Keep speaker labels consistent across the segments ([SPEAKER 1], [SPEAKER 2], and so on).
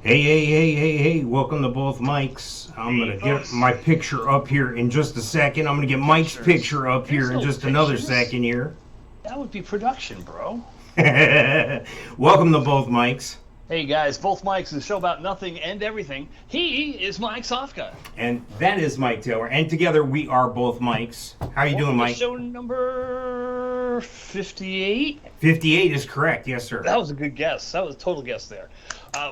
[SPEAKER 1] Hey, welcome to both mics. I'm going to get my picture up here in just a second. I'm going to get Mike's picture up here in just another second here.
[SPEAKER 2] That would be production, bro.
[SPEAKER 1] Welcome to both mics.
[SPEAKER 2] Hey guys, both mics is a show about nothing and everything. He is Mike Sofka.
[SPEAKER 1] And that is Mike Taylor. And together we are both mics. How you doing, Mike?
[SPEAKER 2] Show number 58?
[SPEAKER 1] 58 is correct, yes, sir.
[SPEAKER 2] That was a good guess. That was a total guess there.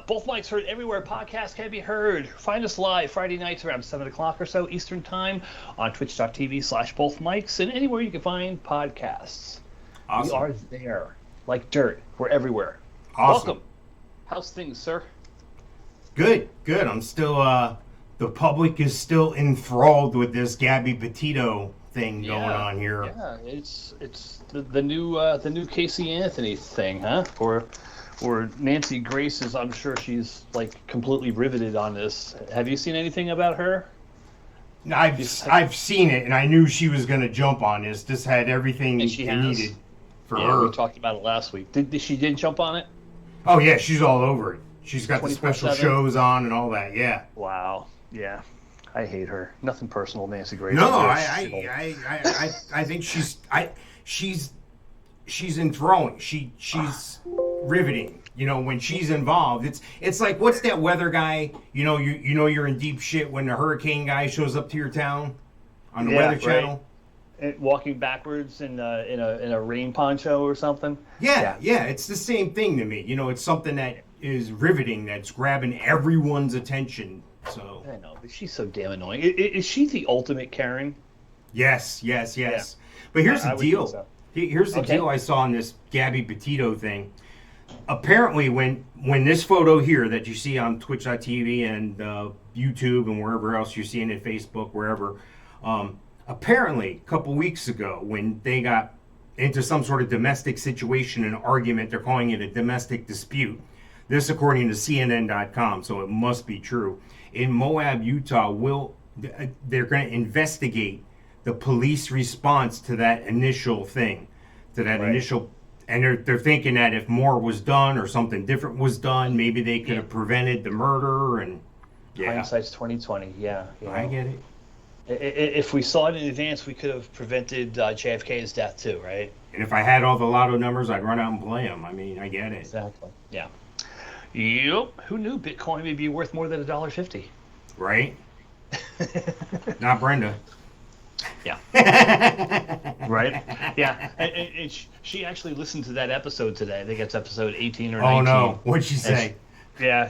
[SPEAKER 2] Both mics heard everywhere podcasts can be heard. Find us live Friday nights around 7 o'clock or so Eastern Time on twitch.tv/bothmics and anywhere you can find podcasts.
[SPEAKER 1] Awesome.
[SPEAKER 2] We are there. Like dirt. We're everywhere.
[SPEAKER 1] Awesome.
[SPEAKER 2] Welcome. How's things, sir?
[SPEAKER 1] Good. I'm still, the public is still enthralled with this Gabby Petito thing going on here.
[SPEAKER 2] Yeah, it's the new Casey Anthony thing, huh? Or Nancy Grace is, I'm sure she's like completely riveted on this. Have you seen anything about her?
[SPEAKER 1] I've seen it, and I knew she was going to jump on this. This had everything needed for her.
[SPEAKER 2] We talked about it last week. Did she jump on it?
[SPEAKER 1] Oh yeah, she's all over it. She's got the special
[SPEAKER 2] 24/7?
[SPEAKER 1] shows on and all that. Yeah.
[SPEAKER 2] Wow. Yeah. I hate her. Nothing personal, Nancy Grace.
[SPEAKER 1] No, I think she's enthralling. She's riveting. You know, when she's involved, it's like, what's that weather guy? You know you're in deep shit when the hurricane guy shows up to your town on the Weather Channel.
[SPEAKER 2] Walking backwards in a rain poncho or something.
[SPEAKER 1] Yeah, it's the same thing to me. You know, it's something that is riveting, that's grabbing everyone's attention. So
[SPEAKER 2] I know, but she's so damn annoying. Is she the ultimate Karen?
[SPEAKER 1] Yes. Yeah. But here's the deal.
[SPEAKER 2] So.
[SPEAKER 1] Here's the deal I saw in this Gabby Petito thing. Apparently, when this photo here that you see on Twitch.tv and YouTube and wherever else you're seeing it, Facebook, wherever, apparently a couple weeks ago when they got into some sort of domestic situation, an argument, they're calling it a domestic dispute. This according to CNN.com, so it must be true. In Moab, Utah, they're going to investigate the police response to that initial thing, initial. And they're thinking that if more was done or something different was done, maybe they could have prevented the murder. And
[SPEAKER 2] hindsight's 20/20. Yeah,
[SPEAKER 1] I get it.
[SPEAKER 2] If we saw it in advance, we could have prevented JFK's death too, right?
[SPEAKER 1] And if I had all the lotto numbers, I'd run out and play them. I mean, I get it.
[SPEAKER 2] Exactly. Yeah. Yep. Who knew Bitcoin may be worth more than $1.50?
[SPEAKER 1] Right. Not Brenda.
[SPEAKER 2] Yeah. Right? Yeah. And she actually listened to that episode today. I think it's episode 18 or 19.
[SPEAKER 1] Oh, no. What'd she say?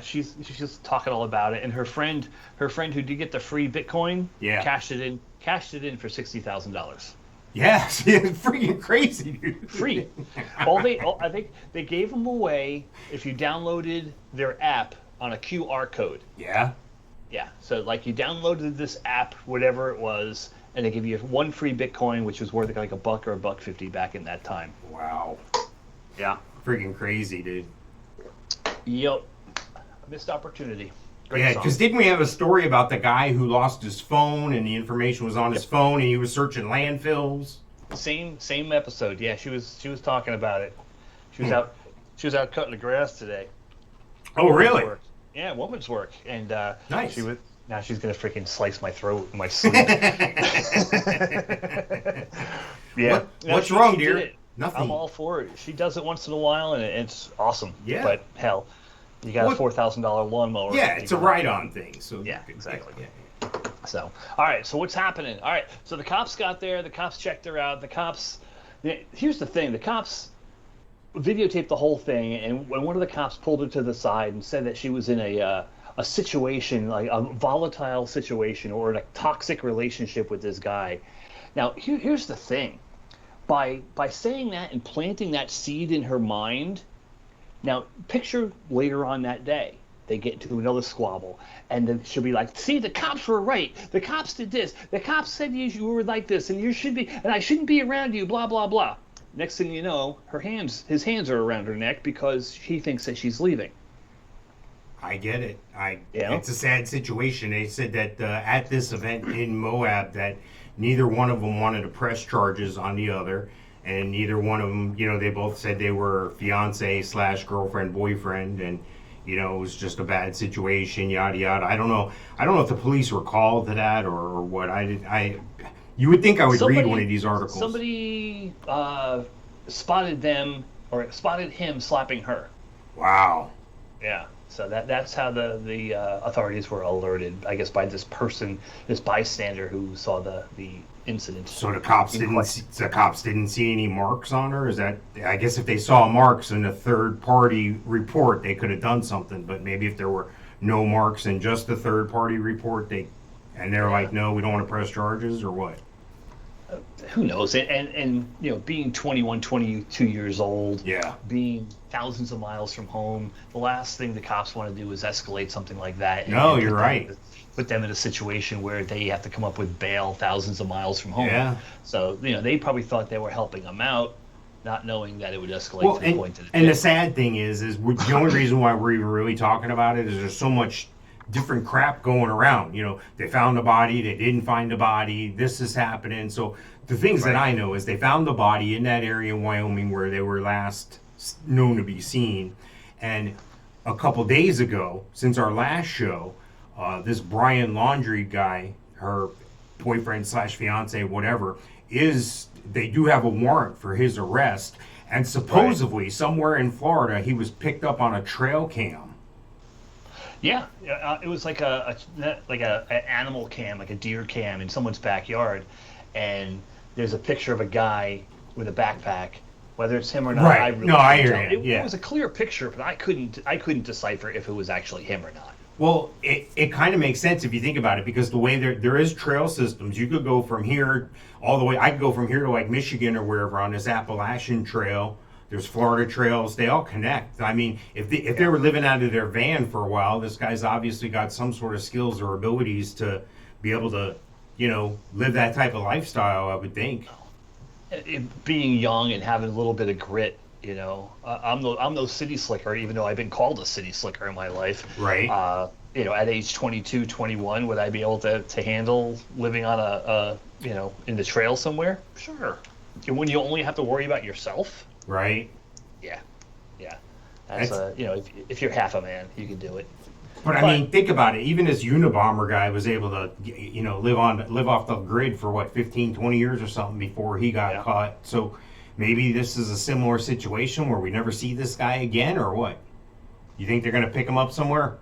[SPEAKER 2] She's just talking all about it. And her friend who did get the free Bitcoin cashed it in for $60,000.
[SPEAKER 1] Yeah, it's freaking crazy, dude.
[SPEAKER 2] Free. I think they gave them away if you downloaded their app on a QR code.
[SPEAKER 1] Yeah.
[SPEAKER 2] Yeah. So like you downloaded this app, whatever it was, and they give you one free Bitcoin, which was worth like $1 or $1.50 back in that time.
[SPEAKER 1] Wow.
[SPEAKER 2] Yeah.
[SPEAKER 1] Freaking crazy, dude.
[SPEAKER 2] Yep. Missed opportunity.
[SPEAKER 1] Great because didn't we have a story about the guy who lost his phone and the information was on his phone and he was searching landfills?
[SPEAKER 2] Same episode. Yeah, she was talking about it. She was out cutting the grass today.
[SPEAKER 1] Oh, really?
[SPEAKER 2] Work. Yeah, woman's work. And
[SPEAKER 1] nice.
[SPEAKER 2] Now she's gonna freaking slice my throat in my sleep. Yeah.
[SPEAKER 1] What's wrong, dear? Nothing.
[SPEAKER 2] I'm all for it. She does it once in a while, and it's awesome.
[SPEAKER 1] Yeah.
[SPEAKER 2] But hell, you got a $4,000 lawnmower.
[SPEAKER 1] Yeah, it's a ride-on thing. So
[SPEAKER 2] yeah, exactly.
[SPEAKER 1] Yeah.
[SPEAKER 2] So, all right. So what's happening? All right. So the cops got there. The cops checked her out. Here's the thing. The cops videotaped the whole thing, and when one of the cops pulled her to the side and said that she was in a situation, like a volatile situation or in a toxic relationship with this guy. Now, here's the thing. By saying that and planting that seed in her mind, now picture later on that day, they get into another squabble, and then she'll be like, see, the cops were right. The cops did this. The cops said you were like this, and I shouldn't be around you, blah, blah, blah. Next thing you know, his hands are around her neck because he thinks that she's leaving.
[SPEAKER 1] I get it. It's a sad situation. They said that at this event in Moab that neither one of them wanted to press charges on the other, and neither one of them, they both said they were fiance/girlfriend, boyfriend, and You know, it was just a bad situation, yada yada. I don't know. I don't know if the police were called to that or what. I did. I. You would think I would read one of these articles.
[SPEAKER 2] Somebody spotted them or spotted him slapping her.
[SPEAKER 1] Wow.
[SPEAKER 2] Yeah. So that's how the authorities were alerted, I guess, by this person, this bystander who saw the incident.
[SPEAKER 1] So the cops didn't see any marks on her. Is that? I guess if they saw marks in a third party report, they could have done something. But maybe if there were no marks in just the third party report, they're like, no, we don't want to press charges or what?
[SPEAKER 2] Who knows? And you know, being 21, 22 years old,
[SPEAKER 1] Yeah.
[SPEAKER 2] being thousands of miles from home, the last thing the cops want to do is escalate something like that.
[SPEAKER 1] No, you're right.
[SPEAKER 2] Put them in a situation where they have to come up with bail thousands of miles from home.
[SPEAKER 1] Yeah.
[SPEAKER 2] So, you know, they probably thought they were helping them out, not knowing that it would escalate to the point that it
[SPEAKER 1] and
[SPEAKER 2] did.
[SPEAKER 1] the sad thing is the only reason why we're even really talking about it is there's so much different crap going around. You know, they found the body, they didn't find the body, this is happening. So the things that I know is they found the body in that area in Wyoming where they were last known to be seen. And a couple days ago, since our last show, this Brian Laundrie guy, her boyfriend slash fiance, whatever, they do have a warrant for his arrest. And supposedly somewhere in Florida, he was picked up on a trail cam.
[SPEAKER 2] Yeah, it was like a animal cam, like a deer cam in someone's backyard, and there's a picture of a guy with a backpack. Whether it's him or not,
[SPEAKER 1] Right.
[SPEAKER 2] I really
[SPEAKER 1] No, I
[SPEAKER 2] couldn't
[SPEAKER 1] hear
[SPEAKER 2] tell.
[SPEAKER 1] you. Yeah.
[SPEAKER 2] It was a clear picture, but I couldn't decipher if it was actually him or not.
[SPEAKER 1] Well, it kind of makes sense if you think about it, because the way there is trail systems, you could go from here all the way. I could go from here to like Michigan or wherever on this Appalachian Trail. There's Florida trails. They all connect. I mean, if they were living out of their van for a while, this guy's obviously got some sort of skills or abilities to be able to, you know, live that type of lifestyle, I would think.
[SPEAKER 2] Being young and having a little bit of grit, you know, I'm no city slicker, even though I've been called a city slicker in my life.
[SPEAKER 1] Right.
[SPEAKER 2] You know, at age 22, 21, would I be able to handle living on you know, in the trail somewhere? Sure. And when you only have to worry about yourself.
[SPEAKER 1] Right.
[SPEAKER 2] Yeah. That's you know, if you're half a man, you can do it.
[SPEAKER 1] But I mean, think about it. Even this Unabomber guy was able to, you know, live off the grid for what, 15, 20 years or something before he got caught. So maybe this is a similar situation where we never see this guy again, or what? You think they're going to pick him up somewhere?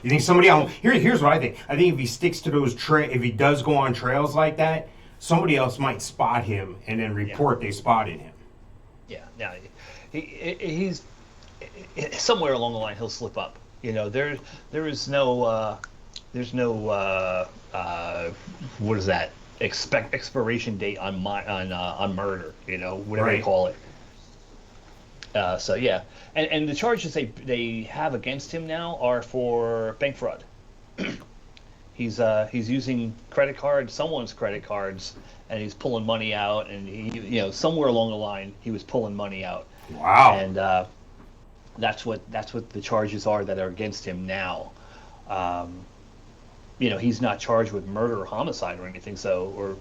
[SPEAKER 1] You think somebody else? Here's what I think. I think if he sticks to those if he does go on trails like that, somebody else might spot him and then report they spotted him.
[SPEAKER 2] Yeah. Now, he's somewhere along the line he'll slip up. You know, there is no what is that? Expiration date on murder. You know, whatever you call it. So yeah, and the charges they have against him now are for bank fraud. He's using someone's credit cards, and he's pulling money out, and you know, somewhere along the line he was pulling money out.
[SPEAKER 1] Wow.
[SPEAKER 2] And that's what the charges are that are against him now. You know, he's not charged with murder or homicide or anything, so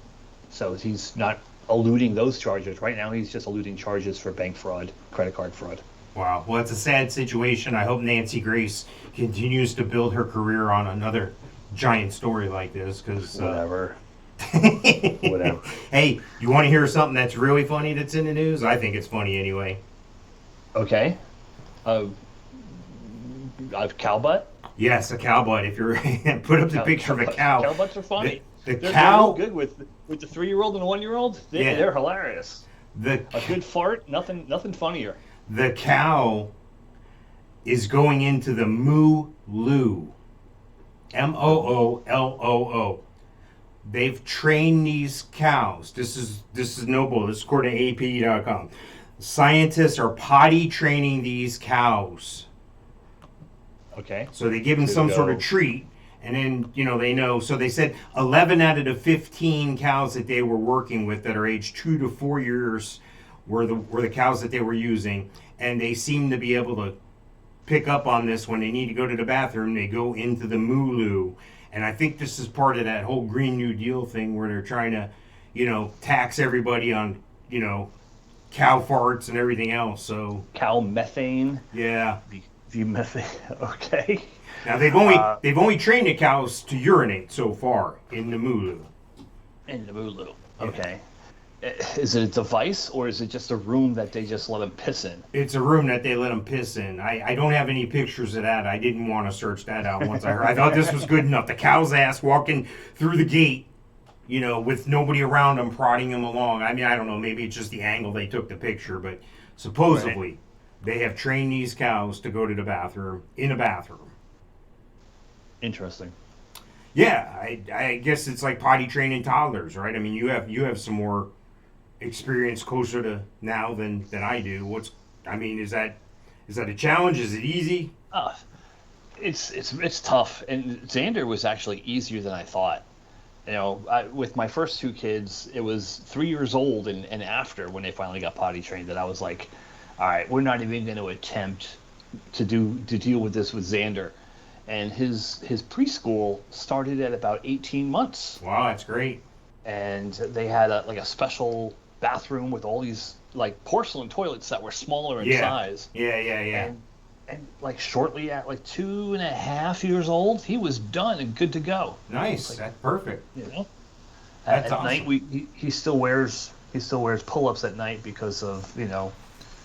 [SPEAKER 2] he's not eluding those charges right now. He's just eluding charges for bank fraud, credit card fraud.
[SPEAKER 1] Wow. Well, it's a sad situation. I hope Nancy Grace continues to build her career on another giant story like this, because
[SPEAKER 2] Whatever.
[SPEAKER 1] Hey, you want to hear something that's really funny that's in the news? I think it's funny anyway.
[SPEAKER 2] Okay. Cow butt?
[SPEAKER 1] Yes, a cow butt. If you're put up the picture of a cow.
[SPEAKER 2] Cow butts are funny.
[SPEAKER 1] The
[SPEAKER 2] They're
[SPEAKER 1] cow.
[SPEAKER 2] real good with the 3-year-old and the 1-year-old. They're hilarious. A good fart, nothing funnier.
[SPEAKER 1] The cow is going into the moo loo. Mooloo. They've trained these cows. This is no bull. This is according to AP.com. Scientists are potty training these cows.
[SPEAKER 2] Okay.
[SPEAKER 1] So they give them some sort of treat, and then, you know, they know. So they said 11 out of the 15 cows that they were working with that are aged 2 to 4 years were the cows that they were using, and they seem to be able to pick up on this when they need to go to the bathroom. They go into the mooloo, and I think this is part of that whole Green New Deal thing where they're trying to, you know, tax everybody on, you know, cow farts and everything else. So
[SPEAKER 2] cow methane.
[SPEAKER 1] yeah.
[SPEAKER 2] Okay.
[SPEAKER 1] Now they've only trained the cows to urinate so far in the Mulu.
[SPEAKER 2] In the Mulu. Okay. Is it a device or is it just a room that they just let them piss in?
[SPEAKER 1] It's a room that they let them piss in. I don't have any pictures of that. I didn't want to search that out once I heard. I thought this was good enough. The cow's ass walking through the gate, with nobody around them prodding him along. I mean, I don't know. Maybe it's just the angle they took the picture, but supposedly they have trained these cows to go to the bathroom in a bathroom.
[SPEAKER 2] Interesting.
[SPEAKER 1] Yeah, I guess it's like potty training toddlers, right? I mean, you have some more experience closer to now than I do. Is that a challenge? Is it easy?
[SPEAKER 2] It's tough, and Xander was actually easier than I thought. With my first two kids, it was 3 years old and after when they finally got potty trained that I was like, all right, we're not even going to attempt to deal with this with Xander. And his preschool started at about 18 months.
[SPEAKER 1] Wow, that's great.
[SPEAKER 2] And they had a special bathroom with all these like porcelain toilets that were smaller in size.
[SPEAKER 1] Yeah.
[SPEAKER 2] And like shortly at like 2.5 years old, he was done and good to go.
[SPEAKER 1] Nice, that's perfect.
[SPEAKER 2] At
[SPEAKER 1] awesome.
[SPEAKER 2] night he still wears pull-ups at night because of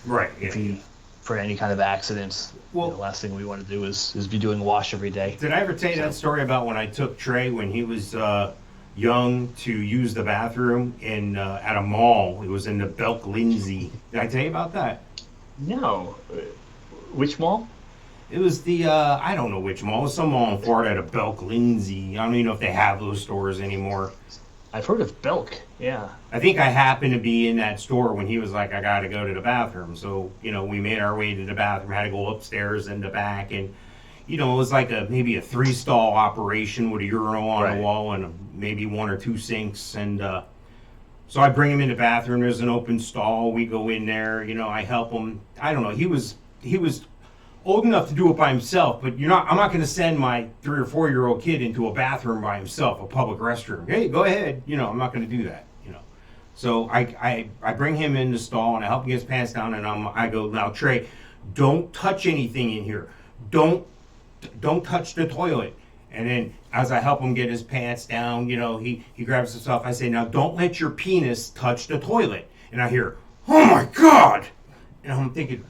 [SPEAKER 1] right.
[SPEAKER 2] If he for any kind of accidents. Well, the last thing we want to do is be doing wash every day.
[SPEAKER 1] Did I ever tell you that story about when I took Trey when he was young to use the bathroom in at a mall? It was in the Belk Lindsay. Did I tell you about that?
[SPEAKER 2] No. Which mall?
[SPEAKER 1] It was the I don't know which mall. It was some mall in Florida at a Belk Lindsay. I don't even know if they have those stores anymore.
[SPEAKER 2] I've heard of Belk. Yeah.
[SPEAKER 1] I think I happened to be in that store when he was like, I got to go to the bathroom. So, we made our way to the bathroom, had to go upstairs in the back. And, it was like maybe a 3-stall operation with a urinal on the wall and maybe 1 or 2 sinks. And so I bring him in the bathroom. There's an open stall. We go in there. I help him. I don't know. He was old enough to do it by himself, but I'm not going to send my 3 or 4-year-old kid into a bathroom by himself, a public restroom. Hey, go ahead. I'm not going to do that. So I bring him in the stall and I help him get his pants down, and I go, now Trey, don't touch anything in here. Don't touch the toilet. And then as I help him get his pants down, he grabs his stuff. I say, now don't let your penis touch the toilet. And I hear, oh my God! And I'm thinking,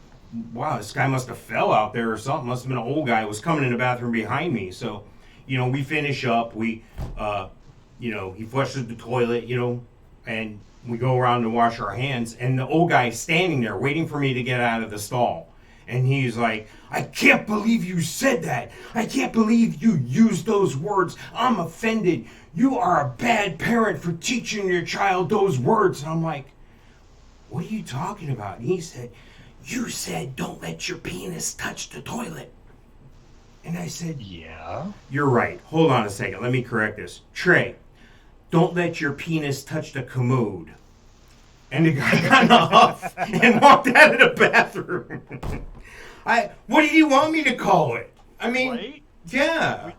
[SPEAKER 1] wow, this guy must have fell out there or something. Must have been an old guy who was coming in the bathroom behind me. So, we finish up. He flushes the toilet, and we go around to wash our hands. And the old guy's standing there waiting for me to get out of the stall. And he's like, I can't believe you said that. I can't believe you used those words. I'm offended. You are a bad parent for teaching your child those words. And I'm like, what are you talking about? And he said, you said don't let your penis touch the toilet. And I said, yeah. You're right. Hold on a second. Let me correct this. Trey, don't let your penis touch the commode. And the guy got off and walked out of the bathroom. What do you want me to call it? I mean,
[SPEAKER 2] right?
[SPEAKER 1] Yeah.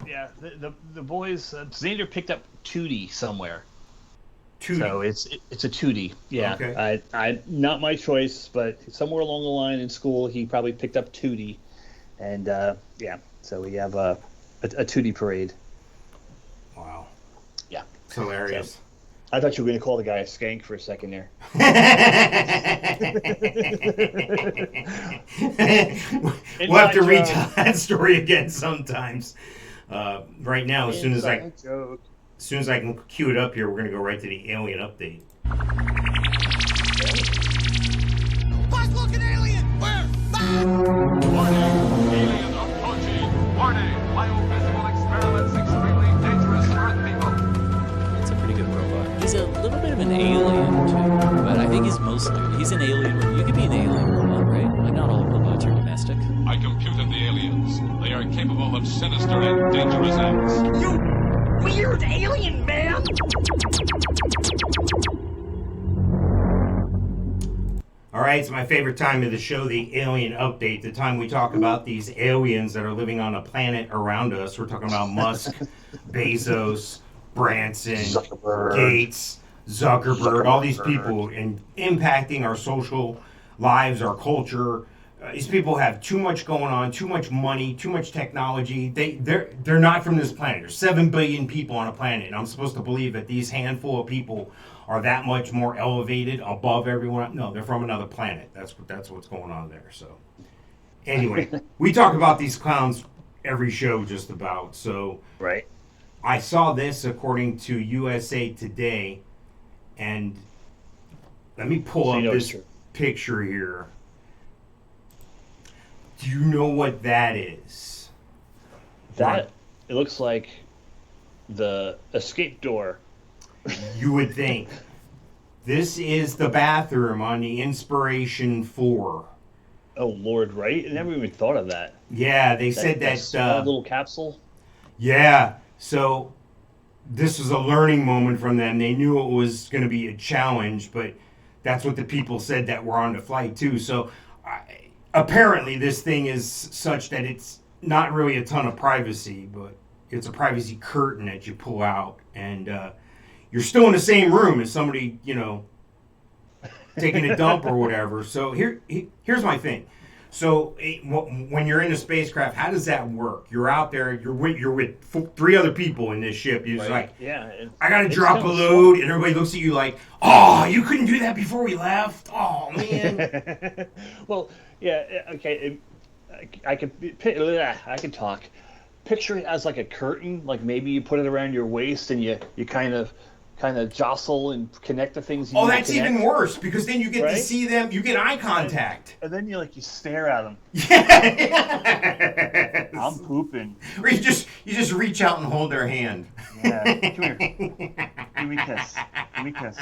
[SPEAKER 2] Yeah, the boys, Xander picked up Tootie somewhere.
[SPEAKER 1] Tootie.
[SPEAKER 2] So it's a Tootie. Yeah.
[SPEAKER 1] Okay.
[SPEAKER 2] I not my choice, but somewhere along the line in school, he probably picked up Tootie. And, so we have a Tootie parade.
[SPEAKER 1] Wow.
[SPEAKER 2] Yeah.
[SPEAKER 1] It's hilarious.
[SPEAKER 2] So, I thought you were going to call the guy a skank for a second there.
[SPEAKER 1] We'll have to retell that story again sometimes. Right now, as soon as I can cue it up here, we're going to go right to the alien update.
[SPEAKER 3] Buzz, look, an alien! Where?
[SPEAKER 4] Warning! Alien approaching! Warning! Biophysical experiments extremely dangerous for Earth people.
[SPEAKER 5] It's a pretty good robot. He's a little bit of an alien too, but I think he's an alien. You could be an alien robot, right? Like not all robots are domestic.
[SPEAKER 4] I computed the aliens. They are capable of sinister and dangerous acts.
[SPEAKER 3] You weird alien man!
[SPEAKER 1] All right, it's my favorite time of the show, the alien update, the time we talk about these aliens that are living on a planet around us. We're talking about Musk, Bezos, Branson, Gates, Zuckerberg, all these people and impacting our social lives, our culture, these people have too much going on, too much money, too much technology. They're not from this planet. There's 7 billion people on a planet, and I'm supposed to believe that these handful of people are that much more elevated above everyone. No, they're from another planet. That's what's going on there. So anyway, we talk about these clowns every show just about. So
[SPEAKER 2] Right.
[SPEAKER 1] I saw this according to USA Today, and let me pull
[SPEAKER 2] So you
[SPEAKER 1] up
[SPEAKER 2] know it's
[SPEAKER 1] this
[SPEAKER 2] true.
[SPEAKER 1] picture here. Do you know what that is?
[SPEAKER 2] That it looks like the escape door.
[SPEAKER 1] You would think. This is the bathroom on the Inspiration 4.
[SPEAKER 2] Oh Lord, right? I never even thought of that.
[SPEAKER 1] Yeah, they said
[SPEAKER 2] that
[SPEAKER 1] that.
[SPEAKER 2] small little capsule.
[SPEAKER 1] Yeah, so this was a learning moment from them. They knew it was going to be a challenge, but that's what the people said that were on the flight too. So apparently this thing is such that it's not really a ton of privacy, but it's a privacy curtain that you pull out, and you're still in the same room as somebody, taking a dump or whatever. So here's my thing. So when you're in a spacecraft, how does that work? You're out there. You're with 3 other people in this ship. You're just like,
[SPEAKER 2] Yeah.
[SPEAKER 1] I gotta
[SPEAKER 2] it's
[SPEAKER 1] drop a
[SPEAKER 2] kinda
[SPEAKER 1] load, and everybody looks at you like, oh, you couldn't do that before we left. Oh man.
[SPEAKER 2] Well, yeah. Okay. I can talk. Picture it as like a curtain. Like maybe you put it around your waist, and you kind of jostle and connect the things. You
[SPEAKER 1] Oh,
[SPEAKER 2] need to
[SPEAKER 1] that's
[SPEAKER 2] connect.
[SPEAKER 1] even worse because then you get to
[SPEAKER 2] Right?
[SPEAKER 1] see them. You get eye contact.
[SPEAKER 2] And then you stare at them.
[SPEAKER 1] Yes.
[SPEAKER 2] I'm pooping.
[SPEAKER 1] Or you just reach out and hold their hand.
[SPEAKER 2] Yeah. Come here. Give me a kiss. Give me a kiss.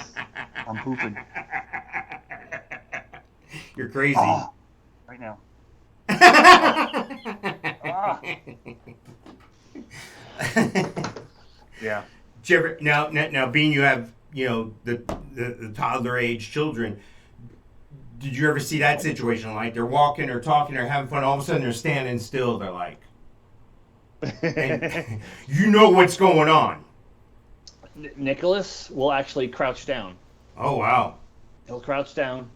[SPEAKER 2] I'm pooping.
[SPEAKER 1] You're crazy.
[SPEAKER 2] Ah, right now. Ah. Yeah.
[SPEAKER 1] Did you ever, now, being you have the toddler age children, did you ever see that situation? Like they're walking or talking or having fun, all of a sudden they're standing still. They're like, and you know what's going on.
[SPEAKER 2] Nicholas will actually crouch down.
[SPEAKER 1] Oh wow.
[SPEAKER 2] He'll crouch down.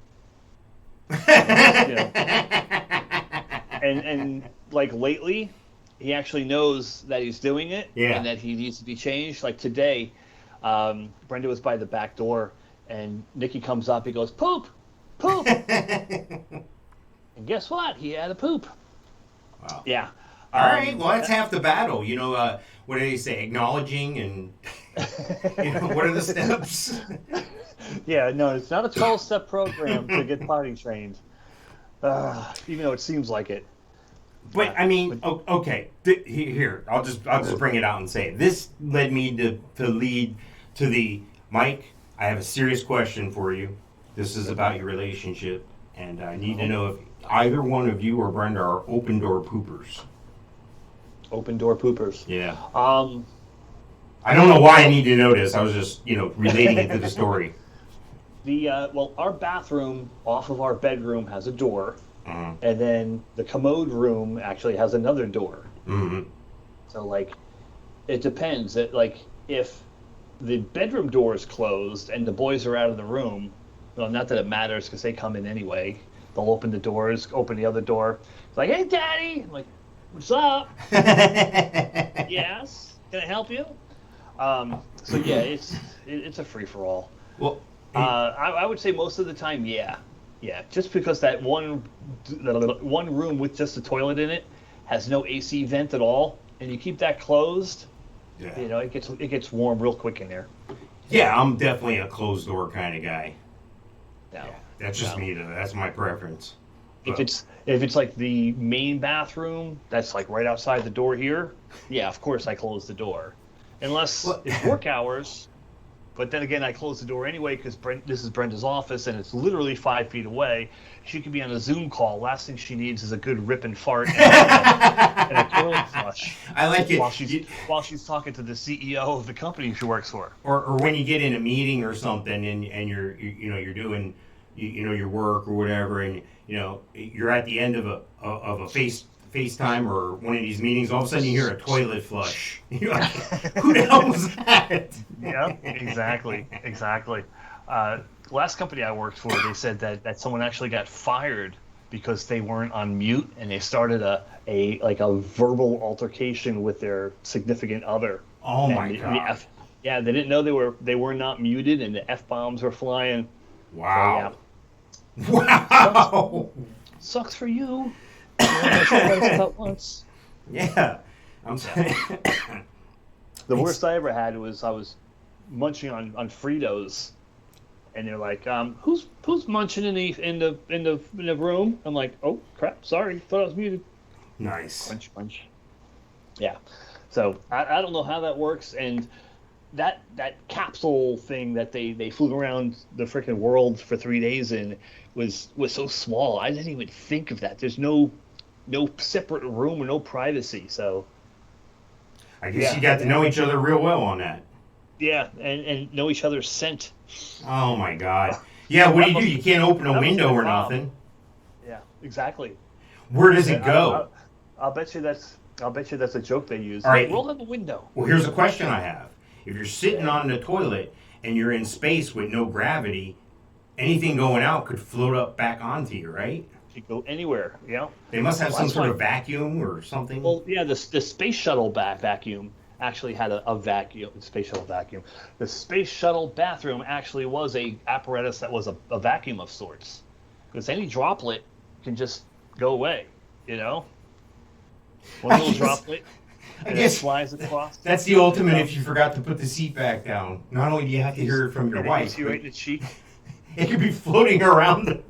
[SPEAKER 2] And like lately, he actually knows that he's doing it and that he needs to be changed. Like today, Brenda was by the back door, and Nikki comes up. He goes, "Poop, poop," and guess what? He had a poop.
[SPEAKER 1] Wow.
[SPEAKER 2] Yeah.
[SPEAKER 1] All right. Well, that's half the battle. What do they say? Acknowledging and what are the steps?
[SPEAKER 2] Yeah. No, it's not a 12-step program to get potty trained. Even though it seems like it.
[SPEAKER 1] But I mean, okay. Here, I'll just bring it out and say it. This led me to lead to the Mike. I have a serious question for you. This is about your relationship, and I need to know if either one of you or Brenda are open door poopers.
[SPEAKER 2] Open door poopers.
[SPEAKER 1] Yeah.
[SPEAKER 2] I
[SPEAKER 1] I don't know why I need to know this. I was just relating it to the story.
[SPEAKER 2] Well, our bathroom off of our bedroom has a door.
[SPEAKER 1] Uh-huh.
[SPEAKER 2] And then the commode room actually has another door.
[SPEAKER 1] Mm-hmm.
[SPEAKER 2] So, it depends. If the bedroom door is closed and the boys are out of the room, well, not that it matters because they come in anyway. They'll open the doors, open the other door. It's like, "Hey, Daddy!" I'm like, "What's up?" "Yes. Can I help you?" So yeah, it's a free for all.
[SPEAKER 1] Well,
[SPEAKER 2] I would say most of the time, yeah. Just because that one room with just a toilet in it has no AC vent at all, and you keep that closed,
[SPEAKER 1] yeah.
[SPEAKER 2] it gets warm real quick in there.
[SPEAKER 1] Yeah, I'm definitely a closed door kind of guy.
[SPEAKER 2] No,
[SPEAKER 1] That's just
[SPEAKER 2] No.
[SPEAKER 1] me. That's my preference.
[SPEAKER 2] if it's like the main bathroom that's like right outside the door here, yeah, of course I close the door, unless it's work hours. But then again, I close the door anyway because this is Brenda's office and it's literally 5 feet away. She could be on a Zoom call. Last thing she needs is a good rip and fart and a toilet flush.
[SPEAKER 1] I like it.
[SPEAKER 2] While she's talking to the CEO of the company she works for.
[SPEAKER 1] Or when you get in a meeting or something and you're doing your work or whatever, and you're at the end of a FaceTime or one of these meetings, all of a sudden you hear a toilet flush. You're like, who the hell was that?
[SPEAKER 2] Yeah, exactly. Last company I worked for, they said that someone actually got fired because they weren't on mute, and they started a verbal altercation with their significant other.
[SPEAKER 1] Oh
[SPEAKER 2] And
[SPEAKER 1] my
[SPEAKER 2] the
[SPEAKER 1] god!
[SPEAKER 2] yeah, they didn't know they were not muted, and the F-bombs were flying.
[SPEAKER 1] Wow! Wow!
[SPEAKER 2] Sucks for you. Once.
[SPEAKER 1] Yeah, I'm saying.
[SPEAKER 2] The worst I ever had was I was munching on Fritos, and they're like, "Who's munching in the room?" I'm like, "Oh crap, sorry, thought I was muted."
[SPEAKER 1] Nice.
[SPEAKER 2] Crunch, crunch. Yeah, so I don't know how that works, and that capsule thing that they flew around the freaking world for 3 days in was so small. I didn't even think of that. There's no separate room or no privacy, so.
[SPEAKER 1] I guess
[SPEAKER 2] Yeah.
[SPEAKER 1] you got to know each other real well on that.
[SPEAKER 2] Yeah, and know each other's scent.
[SPEAKER 1] Oh my god. Yeah, what do you do? You can't open a
[SPEAKER 2] that
[SPEAKER 1] window
[SPEAKER 2] must
[SPEAKER 1] or
[SPEAKER 2] be wild.
[SPEAKER 1] nothing.
[SPEAKER 2] Yeah, exactly.
[SPEAKER 1] Where does it go?
[SPEAKER 2] I'll bet you that's a joke they use.
[SPEAKER 1] All right.
[SPEAKER 2] Roll down the window.
[SPEAKER 1] Well, here's a question I have. If you're sitting on the toilet and you're in space with no gravity, anything going out could float up back onto you, right?
[SPEAKER 2] You can go anywhere. Yeah.
[SPEAKER 1] They must have
[SPEAKER 2] Well,
[SPEAKER 1] some
[SPEAKER 2] that's
[SPEAKER 1] sort
[SPEAKER 2] why-
[SPEAKER 1] of vacuum or something.
[SPEAKER 2] Well, yeah. The space shuttle vacuum actually had a vacuum. Space shuttle vacuum. The space shuttle bathroom actually was a apparatus that was a vacuum of sorts, because any droplet can just go away. You know. One
[SPEAKER 1] I
[SPEAKER 2] little
[SPEAKER 1] guess-
[SPEAKER 2] droplet.
[SPEAKER 1] I
[SPEAKER 2] and it
[SPEAKER 1] guess
[SPEAKER 2] flies across.
[SPEAKER 1] that's the ultimate if you forgot to put the seat back down. Not only do you have to hear it from your
[SPEAKER 2] And it
[SPEAKER 1] wife,
[SPEAKER 2] hits you
[SPEAKER 1] but
[SPEAKER 2] right in the cheek.
[SPEAKER 1] it could be floating around the...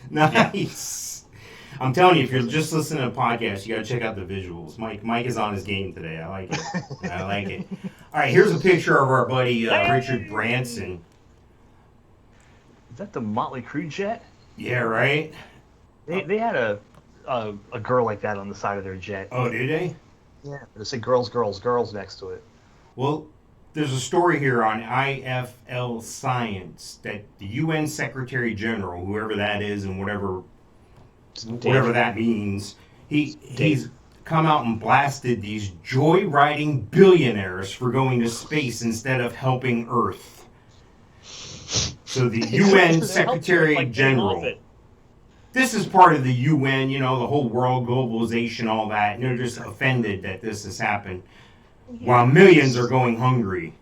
[SPEAKER 1] Nice. I'm telling you, if you're just listening to a podcast, you got to check out the visuals. Mike is on his game today. I like it. I like it. All right, here's a picture of our buddy Richard Branson.
[SPEAKER 2] Is that the Motley Crue jet?
[SPEAKER 1] Yeah, right.
[SPEAKER 2] They had a girl like that on the side of their jet.
[SPEAKER 1] Oh, did they?
[SPEAKER 2] Yeah. It said girls, girls, girls next to it.
[SPEAKER 1] Well, there's a story here on IFL Science that the UN Secretary General, whoever that is, and whatever that means, he's come out and blasted these joyriding billionaires for going to space instead of helping Earth. So the UN Secretary General. This is part of the UN, you know, the whole world globalization, all that, and they're just offended that this has happened, while millions are going hungry.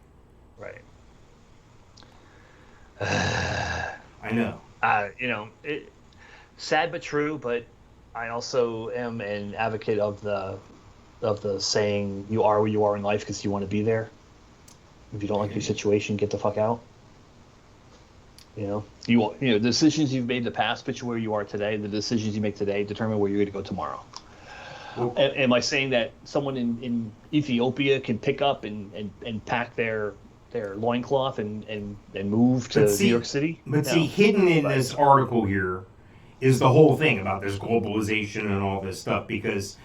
[SPEAKER 2] Right.
[SPEAKER 1] I know.
[SPEAKER 2] Sad but true. But I also am an advocate of the saying, "You are where you are in life because you want to be there. If you don't like your situation, get the fuck out." The decisions you've made in the past put you where you are today. The decisions you make today determine where you're going to go tomorrow. Am I saying that someone in Ethiopia can pick up and pack their loincloth and move to New York City?
[SPEAKER 1] But
[SPEAKER 2] No.
[SPEAKER 1] see, hidden in this article here is the whole thing about this globalization and all this stuff, because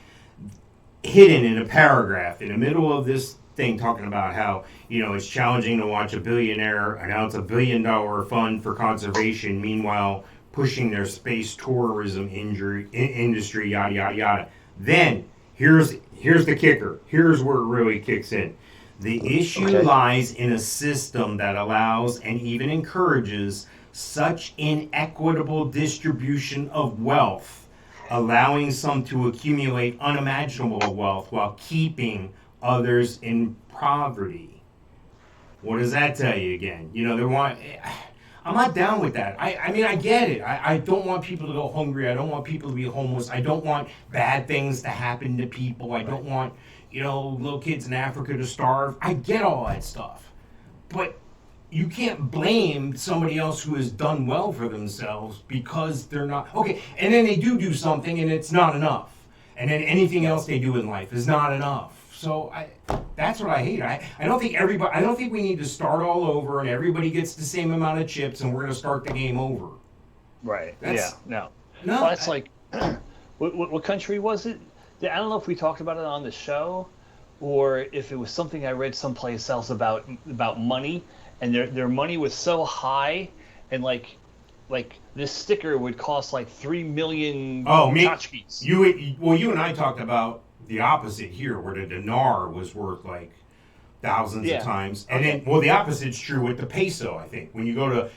[SPEAKER 1] hidden in a paragraph in the middle of this thing talking about how, it's challenging to watch a billionaire announce $1 billion fund for conservation, meanwhile pushing their space tourism industry, yada, yada, yada. Then, here's the kicker. Here's where it really kicks in. The issue lies in a system that allows and even encourages such inequitable distribution of wealth, allowing some to accumulate unimaginable wealth while keeping others in poverty. What does that tell you again? I'm not down with that. I mean, I get it. I don't want people to go hungry. I don't want people to be homeless. I don't want bad things to happen to people. I don't want, little kids in Africa to starve. I get all that stuff. But you can't blame somebody else who has done well for themselves because they're not. Okay, and then they do something and it's not enough. And then anything else they do in life is not enough. So that's what I hate. I don't think we need to start all over and everybody gets the same amount of chips and we're going to start the game over.
[SPEAKER 2] Right.
[SPEAKER 1] That's-
[SPEAKER 2] No.
[SPEAKER 1] No,
[SPEAKER 2] Well, that's like, what country was it? I don't know if we talked about it on the show, or if it was something I read someplace else about money, and their money was so high, and like this sticker would cost like 3 million tchotchkes.
[SPEAKER 1] You and I talked about the opposite here, where the dinar was worth like thousands
[SPEAKER 2] Yeah.
[SPEAKER 1] of times. And then, well, the opposite's true with the peso. I think when you go to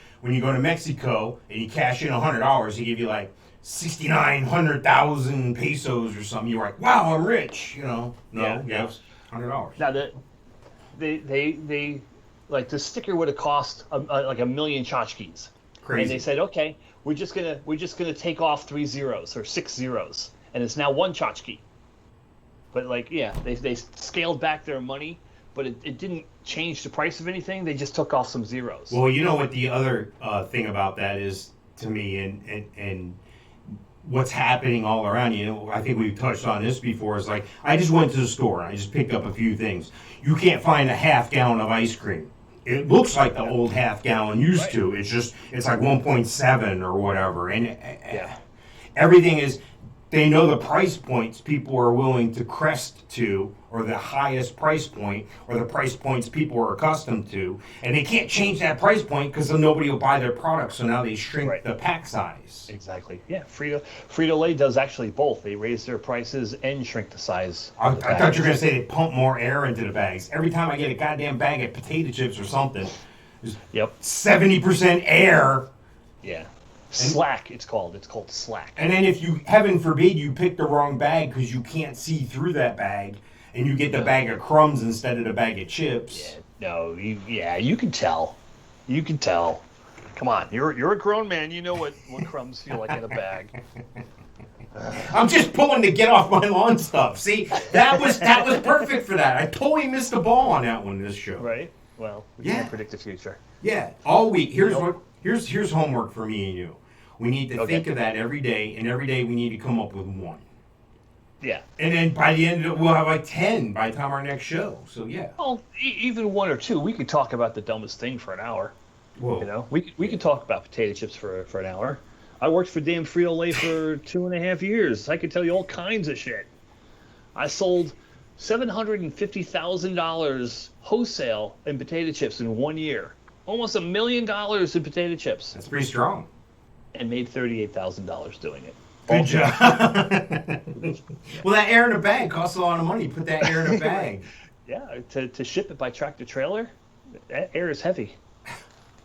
[SPEAKER 1] Mexico and you cash in $100, they give you like 6,900,000 pesos or something. You're like, wow, I'm rich. No,
[SPEAKER 2] Yeah.
[SPEAKER 1] yes, $100.
[SPEAKER 2] Now they like the sticker would have cost like a million tchotchkes.
[SPEAKER 1] Crazy.
[SPEAKER 2] And they said, okay, we're just gonna take off 3 zeros or 6 zeros, and it's now 1 tchotchke. But like, yeah, they scaled back their money, but it didn't change the price of anything. They just took off some zeros.
[SPEAKER 1] Well, you know what the other thing about that is to me, and what's happening all around you. Know, I think we've touched on this before. Is like I just went to the store and I just picked up a few things. You can't find a half gallon of ice cream. It looks like the old half gallon used to. It's like 1.7 or whatever, and everything is. They know the price points people are willing to crest to, or the highest price point, or the price points people are accustomed to, and they can't change that price point because nobody will buy their product. So now they shrink the pack size.
[SPEAKER 2] Exactly. Yeah, Frito-Lay does actually both. They raise their prices and shrink the size.
[SPEAKER 1] I
[SPEAKER 2] of the
[SPEAKER 1] thought
[SPEAKER 2] bags.
[SPEAKER 1] you were gonna say they pump more air into the bags. Every time I get a goddamn bag of potato chips or something,
[SPEAKER 2] Yep.
[SPEAKER 1] 70% air.
[SPEAKER 2] Yeah. Slack, it's called. It's called slack.
[SPEAKER 1] And then if you, heaven forbid, you pick the wrong bag because you can't see through that bag, and you get the bag of crumbs instead of the bag of chips.
[SPEAKER 2] No, you can tell. You can tell. Come on, you're a grown man. You know what crumbs feel like in a bag.
[SPEAKER 1] I'm just pulling the get off my lawn stuff. See, that was perfect for that. I totally missed the ball on that one this show.
[SPEAKER 2] Right? Well, we can't predict the future.
[SPEAKER 1] Yeah, all week. Here's homework for me and you. We need to think of that every day, and every day we need to come up with one.
[SPEAKER 2] Yeah.
[SPEAKER 1] And then by the end of it, we'll have like 10 by the time our next show. So yeah.
[SPEAKER 2] Well, even 1 or 2. We could talk about the dumbest thing for an hour.
[SPEAKER 1] Whoa.
[SPEAKER 2] You know, we could talk about potato chips for an hour. I worked for damn Frito-Lay for 2.5 years. I could tell you all kinds of shit. I sold $750,000 wholesale in potato chips in 1 year. Almost $1 million in potato chips,
[SPEAKER 1] That's pretty strong.
[SPEAKER 2] and made $38,000 doing it.
[SPEAKER 1] Good job. Well, that air in a bag costs a lot of money. Put that air in a bag.
[SPEAKER 2] Yeah, to ship it by tractor trailer, that air is heavy.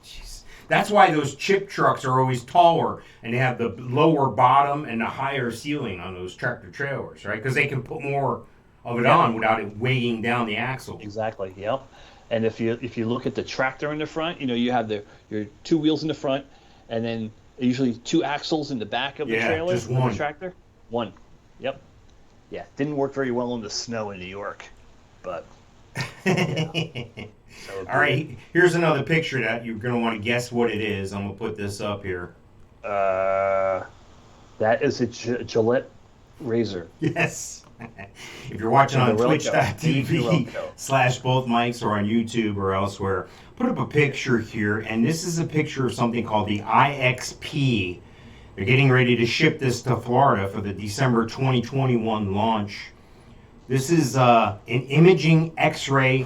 [SPEAKER 1] Jeez. That's why those chip trucks are always taller, and they have the lower bottom and the higher ceiling on those tractor trailers, right? Because they can put more of it on without it weighing down the axle.
[SPEAKER 2] Exactly. Yep. And if you look at the tractor in the front, you know, you have your 2 wheels in the front, and then usually 2 axles in the back of the trailer
[SPEAKER 1] just
[SPEAKER 2] of
[SPEAKER 1] one.
[SPEAKER 2] the tractor. 1. Yep. Yeah. Didn't work very well in the snow in New York, but.
[SPEAKER 1] All right, here's another picture that you're going to want to guess what it is. I'm going to put this up here.
[SPEAKER 2] That is a Gillette razor.
[SPEAKER 1] Yes. If you're watching on
[SPEAKER 2] The Roco.
[SPEAKER 1] twitch.tv/both mics or on YouTube or elsewhere, put up a picture here, and this is a picture of something called the IXP. They're getting ready to ship this to Florida for the December 2021 launch. This is an imaging X-ray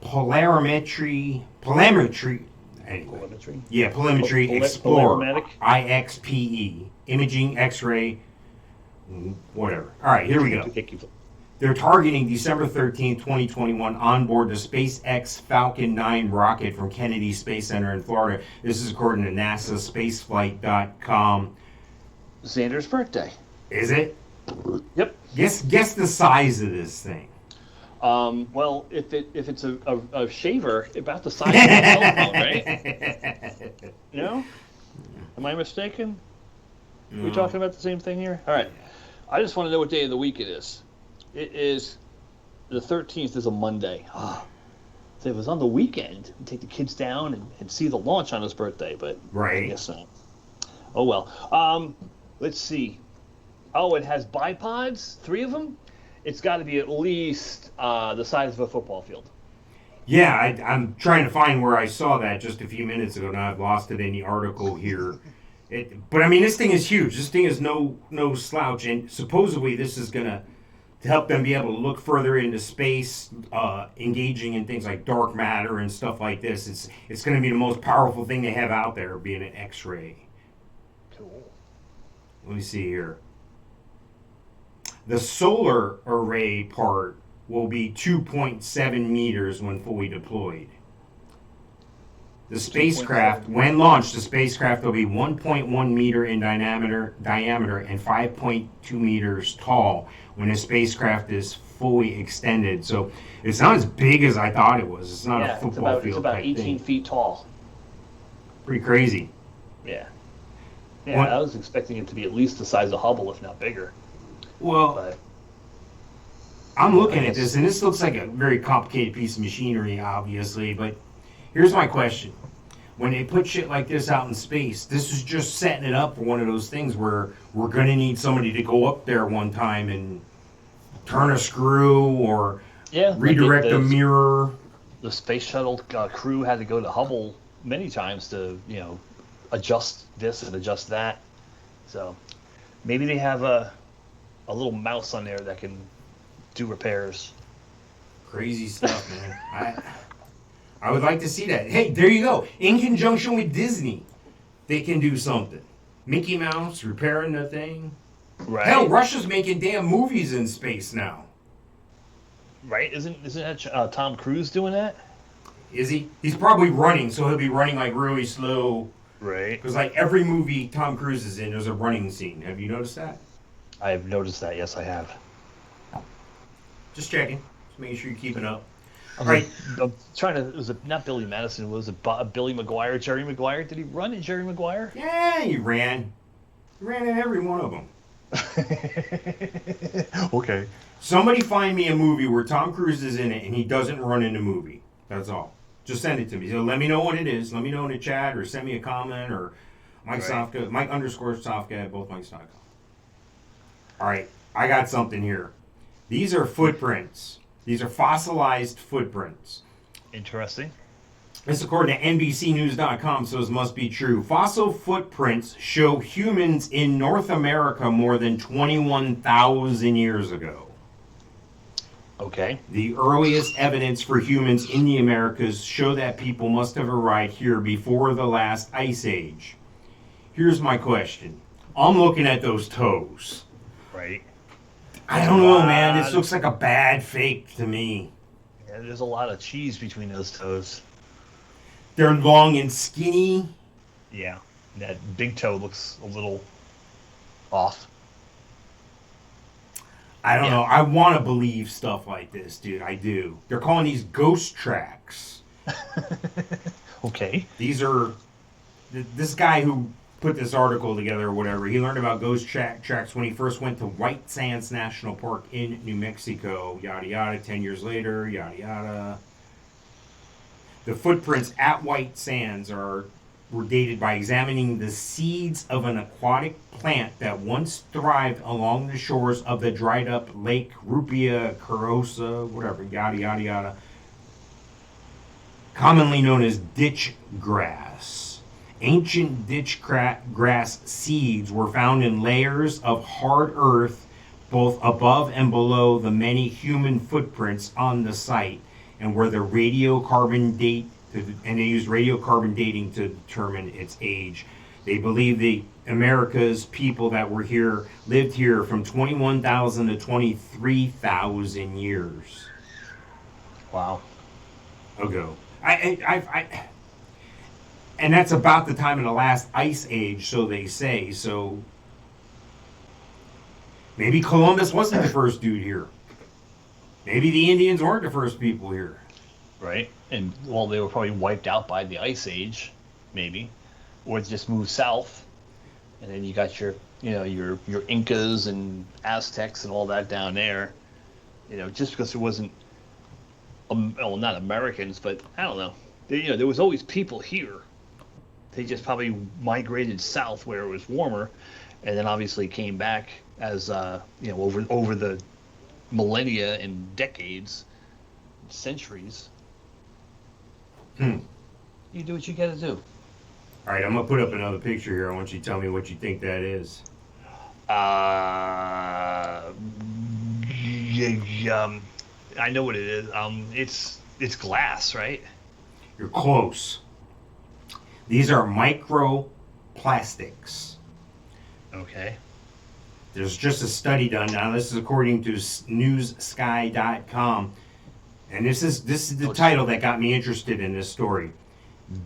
[SPEAKER 1] polarimetry. Anyway.
[SPEAKER 2] Telemetry.
[SPEAKER 1] Yeah, Polarimetry
[SPEAKER 2] Pol-
[SPEAKER 1] Explorer.
[SPEAKER 2] polarimetric?
[SPEAKER 1] IXPE. Imaging X-ray. Whatever. All right, here we go.
[SPEAKER 2] Thank you.
[SPEAKER 1] They're targeting December 13th, 2021 on board the SpaceX Falcon 9 rocket from Kennedy Space Center in Florida. This is according to NASA Spaceflight.com.
[SPEAKER 2] Xander's birthday.
[SPEAKER 1] Is it?
[SPEAKER 2] Yep.
[SPEAKER 1] Guess the size of this thing.
[SPEAKER 2] Well, if it's a shaver, about the size of a cell phone, right? No? Am I mistaken? Are we talking about the same thing here? All right. I just want to know what day of the week it is. It is the 13th is a Monday. So if it was on the weekend, we'd take the kids down and see the launch on his birthday, but
[SPEAKER 1] Right.
[SPEAKER 2] I guess not. Oh, well. Let's see. Oh, it has bipods, 3 of them? It's got to be at least the size of a football field.
[SPEAKER 1] Yeah, I'm trying to find where I saw that just a few minutes ago. Now I've lost it in the article here. But I mean, this thing is huge. This thing is no slouch, and supposedly this is gonna help them be able to look further into space, engaging in things like dark matter and stuff like this. It's gonna be the most powerful thing they have out there, being an X-ray.
[SPEAKER 2] Cool.
[SPEAKER 1] Let me see here. The solar array part will be 2.7 meters when fully deployed. The spacecraft, when launched, the spacecraft will be 1.1 meter in diameter and 5.2 meters tall when the spacecraft is fully extended. So it's not as big as I thought it was. It's not a
[SPEAKER 2] Yeah,
[SPEAKER 1] football
[SPEAKER 2] it's
[SPEAKER 1] field
[SPEAKER 2] about
[SPEAKER 1] type
[SPEAKER 2] 18
[SPEAKER 1] thing.
[SPEAKER 2] feet tall.
[SPEAKER 1] Pretty crazy.
[SPEAKER 2] Yeah. Yeah,
[SPEAKER 1] What-
[SPEAKER 2] I was expecting it to be at least the size of Hubble, if not bigger.
[SPEAKER 1] Well,
[SPEAKER 2] But
[SPEAKER 1] I'm looking
[SPEAKER 2] I
[SPEAKER 1] at
[SPEAKER 2] guess-
[SPEAKER 1] this, and this looks like a very complicated piece of machinery, obviously. But here's my question: when they put shit like this out in space, this is just setting it up for one of those things where we're gonna need somebody to go up there one time and turn a screw or
[SPEAKER 2] yeah, like
[SPEAKER 1] redirect a mirror.
[SPEAKER 2] the space shuttle crew had to go to Hubble many times to, adjust this and adjust that. So maybe they have a little mouse on there that can do repairs.
[SPEAKER 1] Crazy stuff, man. I would like to see that. Hey, there you go. In conjunction with Disney, they can do something. Mickey Mouse repairing the thing.
[SPEAKER 2] Right.
[SPEAKER 1] Hell, Russia's making damn movies in space now.
[SPEAKER 2] Right? Isn't that Tom Cruise doing that?
[SPEAKER 1] Is he? He's probably running, so he'll be running like really slow.
[SPEAKER 2] Right.
[SPEAKER 1] Because like every movie Tom Cruise is in, there's a running scene. Have you noticed that?
[SPEAKER 2] I have noticed that. Yes, I have.
[SPEAKER 1] Just checking. Just making sure you're keeping up.
[SPEAKER 2] I'm,
[SPEAKER 1] Right.
[SPEAKER 2] I'm trying to. Was it not Billy Madison? Was it Billy McGuire? Jerry Maguire? Did he run in Jerry Maguire?
[SPEAKER 1] Yeah, he ran. He ran in every one of them.
[SPEAKER 2] Okay.
[SPEAKER 1] Somebody find me a movie where Tom Cruise is in it and he doesn't run in the movie. That's all. Just send it to me. So let me know what it is. Let me know in the chat or send me a comment or Mike
[SPEAKER 2] Right.
[SPEAKER 1] Sofka, Mike_Sofka at bothmikes.com. All right, I got something here. These are footprints. These are fossilized footprints.
[SPEAKER 2] Interesting.
[SPEAKER 1] This according to NBCnews.com, so this must be true. Fossil footprints show humans in North America more than 21,000 years ago.
[SPEAKER 2] Okay.
[SPEAKER 1] The earliest evidence for humans in the Americas show that people must have arrived here before the last ice age. Here's my question. I'm looking at those toes.
[SPEAKER 2] Right.
[SPEAKER 1] I don't know, man. This looks like a bad fake to me.
[SPEAKER 2] Yeah, there's a lot of cheese between those toes.
[SPEAKER 1] They're long and skinny.
[SPEAKER 2] Yeah. That big toe looks a little off.
[SPEAKER 1] I don't
[SPEAKER 2] Yeah.
[SPEAKER 1] know. I want to believe stuff like this, dude. I do. They're calling these ghost tracks.
[SPEAKER 2] Okay.
[SPEAKER 1] These are this guy who put this article together or whatever. He learned about ghost tracks when he first went to White Sands National Park in New Mexico. Yada yada. 10 years later. Yada yada. The footprints at White Sands were dated by examining the seeds of an aquatic plant that once thrived along the shores of the dried up Lake Rupia Carosa, whatever, yada yada yada, commonly known as ditch grass. Ancient ditch grass seeds were found in layers of hard earth both above and below the many human footprints on the site, and where the radiocarbon date, and they used radiocarbon dating to determine its age. They believe the America's people that were here lived here from 21,000 to 23,000 years
[SPEAKER 2] Wow.
[SPEAKER 1] ago. And that's about the time of the last ice age, so they say. So maybe Columbus wasn't the first dude here. Maybe the Indians weren't the first people here.
[SPEAKER 2] Right. And well, they were probably wiped out by the ice age, maybe, or just moved south, and then you got your your Incas and Aztecs and all that down there. Just because there wasn't, well, not Americans, but I don't know. There was always people here. They just probably migrated south where it was warmer, and then obviously came back as over the millennia and decades, centuries. You do what you gotta do.
[SPEAKER 1] All right, I'm going to put up another picture here. I want you to tell me what you think that is.
[SPEAKER 2] I know what it is. It's glass, right?
[SPEAKER 1] You're close. These are microplastics.
[SPEAKER 2] Okay.
[SPEAKER 1] There's just a study done now. This is according to newssky.com. And this is the title that got me interested in this story.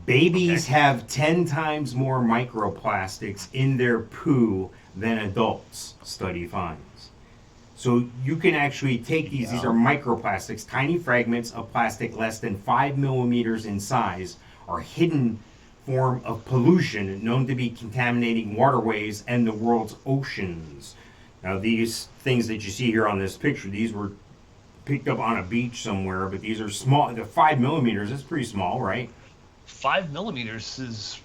[SPEAKER 1] Babies have 10 times more microplastics in their poo than adults, study finds. So you can actually take these are microplastics, tiny fragments of plastic less than 5 millimeters in size, are hidden form of pollution known to be contaminating waterways and the world's oceans. Now these things that you see here on this picture, these were picked up on a beach somewhere, but these are small. The 5 millimeters, that's pretty small, right?
[SPEAKER 2] 5 millimeters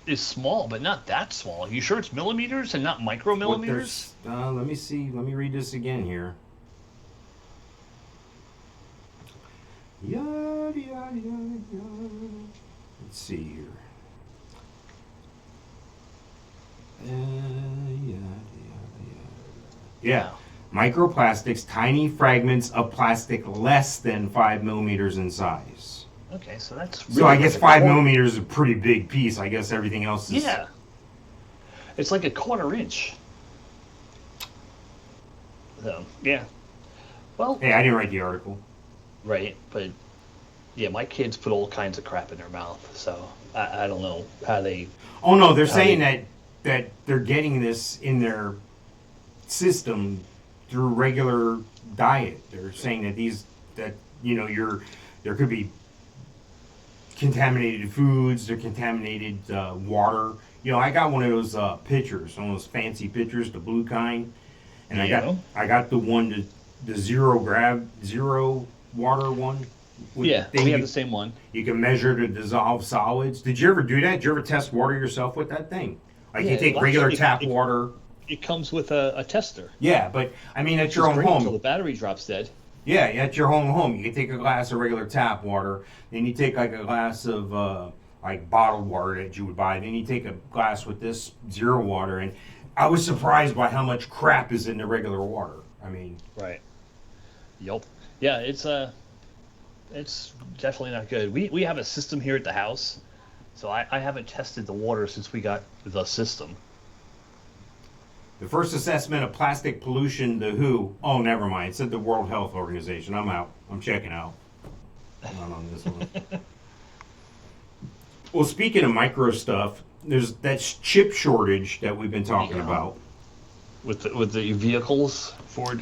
[SPEAKER 2] is small, but not that small. You sure it's millimeters and not micromillimeters?
[SPEAKER 1] Let me see. Let me read this again here. Yada, yada, yada, yada. Let's see here. Yeah. Microplastics, tiny fragments of plastic less than 5 millimeters in size.
[SPEAKER 2] Okay, so that's
[SPEAKER 1] So I guess
[SPEAKER 2] like
[SPEAKER 1] 5 millimeters is a pretty big piece. I guess everything else is.
[SPEAKER 2] Yeah. It's like a quarter inch. So, yeah. Well,
[SPEAKER 1] Hey, I didn't write the article.
[SPEAKER 2] right, but yeah, my kids put all kinds of crap in their mouth, so I don't know how they.
[SPEAKER 1] Oh no, they're
[SPEAKER 2] How
[SPEAKER 1] saying
[SPEAKER 2] do
[SPEAKER 1] that they're getting this in their system through regular diet. They're saying that there could be contaminated foods, they're contaminated water. You know, I got one of those pitchers, one of those fancy pitchers, the blue kind, and
[SPEAKER 2] Yeah.
[SPEAKER 1] I got the one the zero water one.
[SPEAKER 2] Yeah,
[SPEAKER 1] Thing
[SPEAKER 2] we have
[SPEAKER 1] you-
[SPEAKER 2] the same one.
[SPEAKER 1] You can measure to dissolve solids. Did you ever do that? Did you ever test water yourself with that thing? Like
[SPEAKER 2] Yeah,
[SPEAKER 1] you take
[SPEAKER 2] well,
[SPEAKER 1] regular
[SPEAKER 2] it-
[SPEAKER 1] tap
[SPEAKER 2] it-
[SPEAKER 1] water.
[SPEAKER 2] It comes with a tester.
[SPEAKER 1] Yeah, but I mean at your
[SPEAKER 2] Just
[SPEAKER 1] own
[SPEAKER 2] drink
[SPEAKER 1] home.
[SPEAKER 2] until the battery drops dead.
[SPEAKER 1] Yeah, at your home. You can take a glass of regular tap water, then you take like a glass of like bottled water that you would buy, then you take a glass with this zero water, and I was surprised by how much crap is in the regular water. I mean,
[SPEAKER 2] Right. Yup. Yeah, it's definitely not good. We have a system here at the house, so I haven't tested the water since we got the system.
[SPEAKER 1] the first assessment of plastic pollution, the WHO. Oh, never mind. It said the World Health Organization. I'm out. I'm checking out. Not on this one. Well, speaking of micro stuff, there's that chip shortage that we've been talking
[SPEAKER 2] Yeah.
[SPEAKER 1] about.
[SPEAKER 2] With the vehicles, Ford,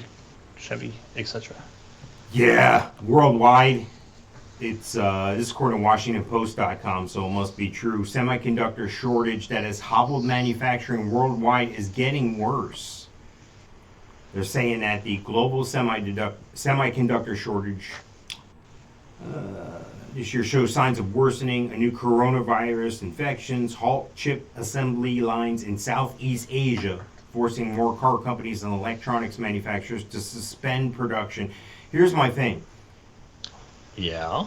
[SPEAKER 2] Chevy, etc.
[SPEAKER 1] Yeah, worldwide. It's this is according to WashingtonPost.com, so it must be true. Semiconductor shortage that has hobbled manufacturing worldwide is getting worse. They're saying that the global semiconductor shortage this year shows signs of worsening. A new coronavirus infections halt chip assembly lines in Southeast Asia, forcing more car companies and electronics manufacturers to suspend production. Here's my thing.
[SPEAKER 2] Yeah.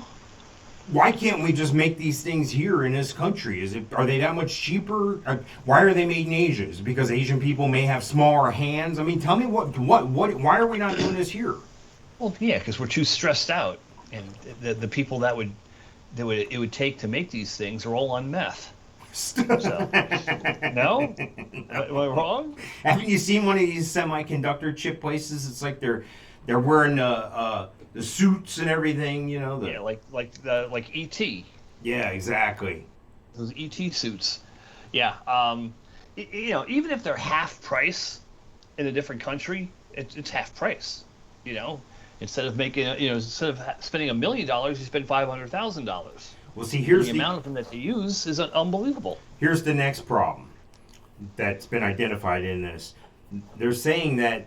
[SPEAKER 1] Why can't we just make these things here in this country? Are they that much cheaper? Why are they made in Asia? Is it because Asian people may have smaller hands? I mean, tell me why are we not doing this here?
[SPEAKER 2] Well, yeah, because we're too stressed out, and the people it would take to make these things are all on meth. So, no, am I wrong?
[SPEAKER 1] Haven't you seen one of these semiconductor chip places? It's like they're wearing the suits and everything, you know.
[SPEAKER 2] Yeah, like ET.
[SPEAKER 1] Yeah, exactly.
[SPEAKER 2] Those ET suits. Yeah. Even if they're half price in a different country, it's half price. You know, instead of spending $1 million, you spend $500,000.
[SPEAKER 1] Well, see, here's
[SPEAKER 2] The amount of them that they use is unbelievable.
[SPEAKER 1] Here's the next problem that's been identified in this. They're saying that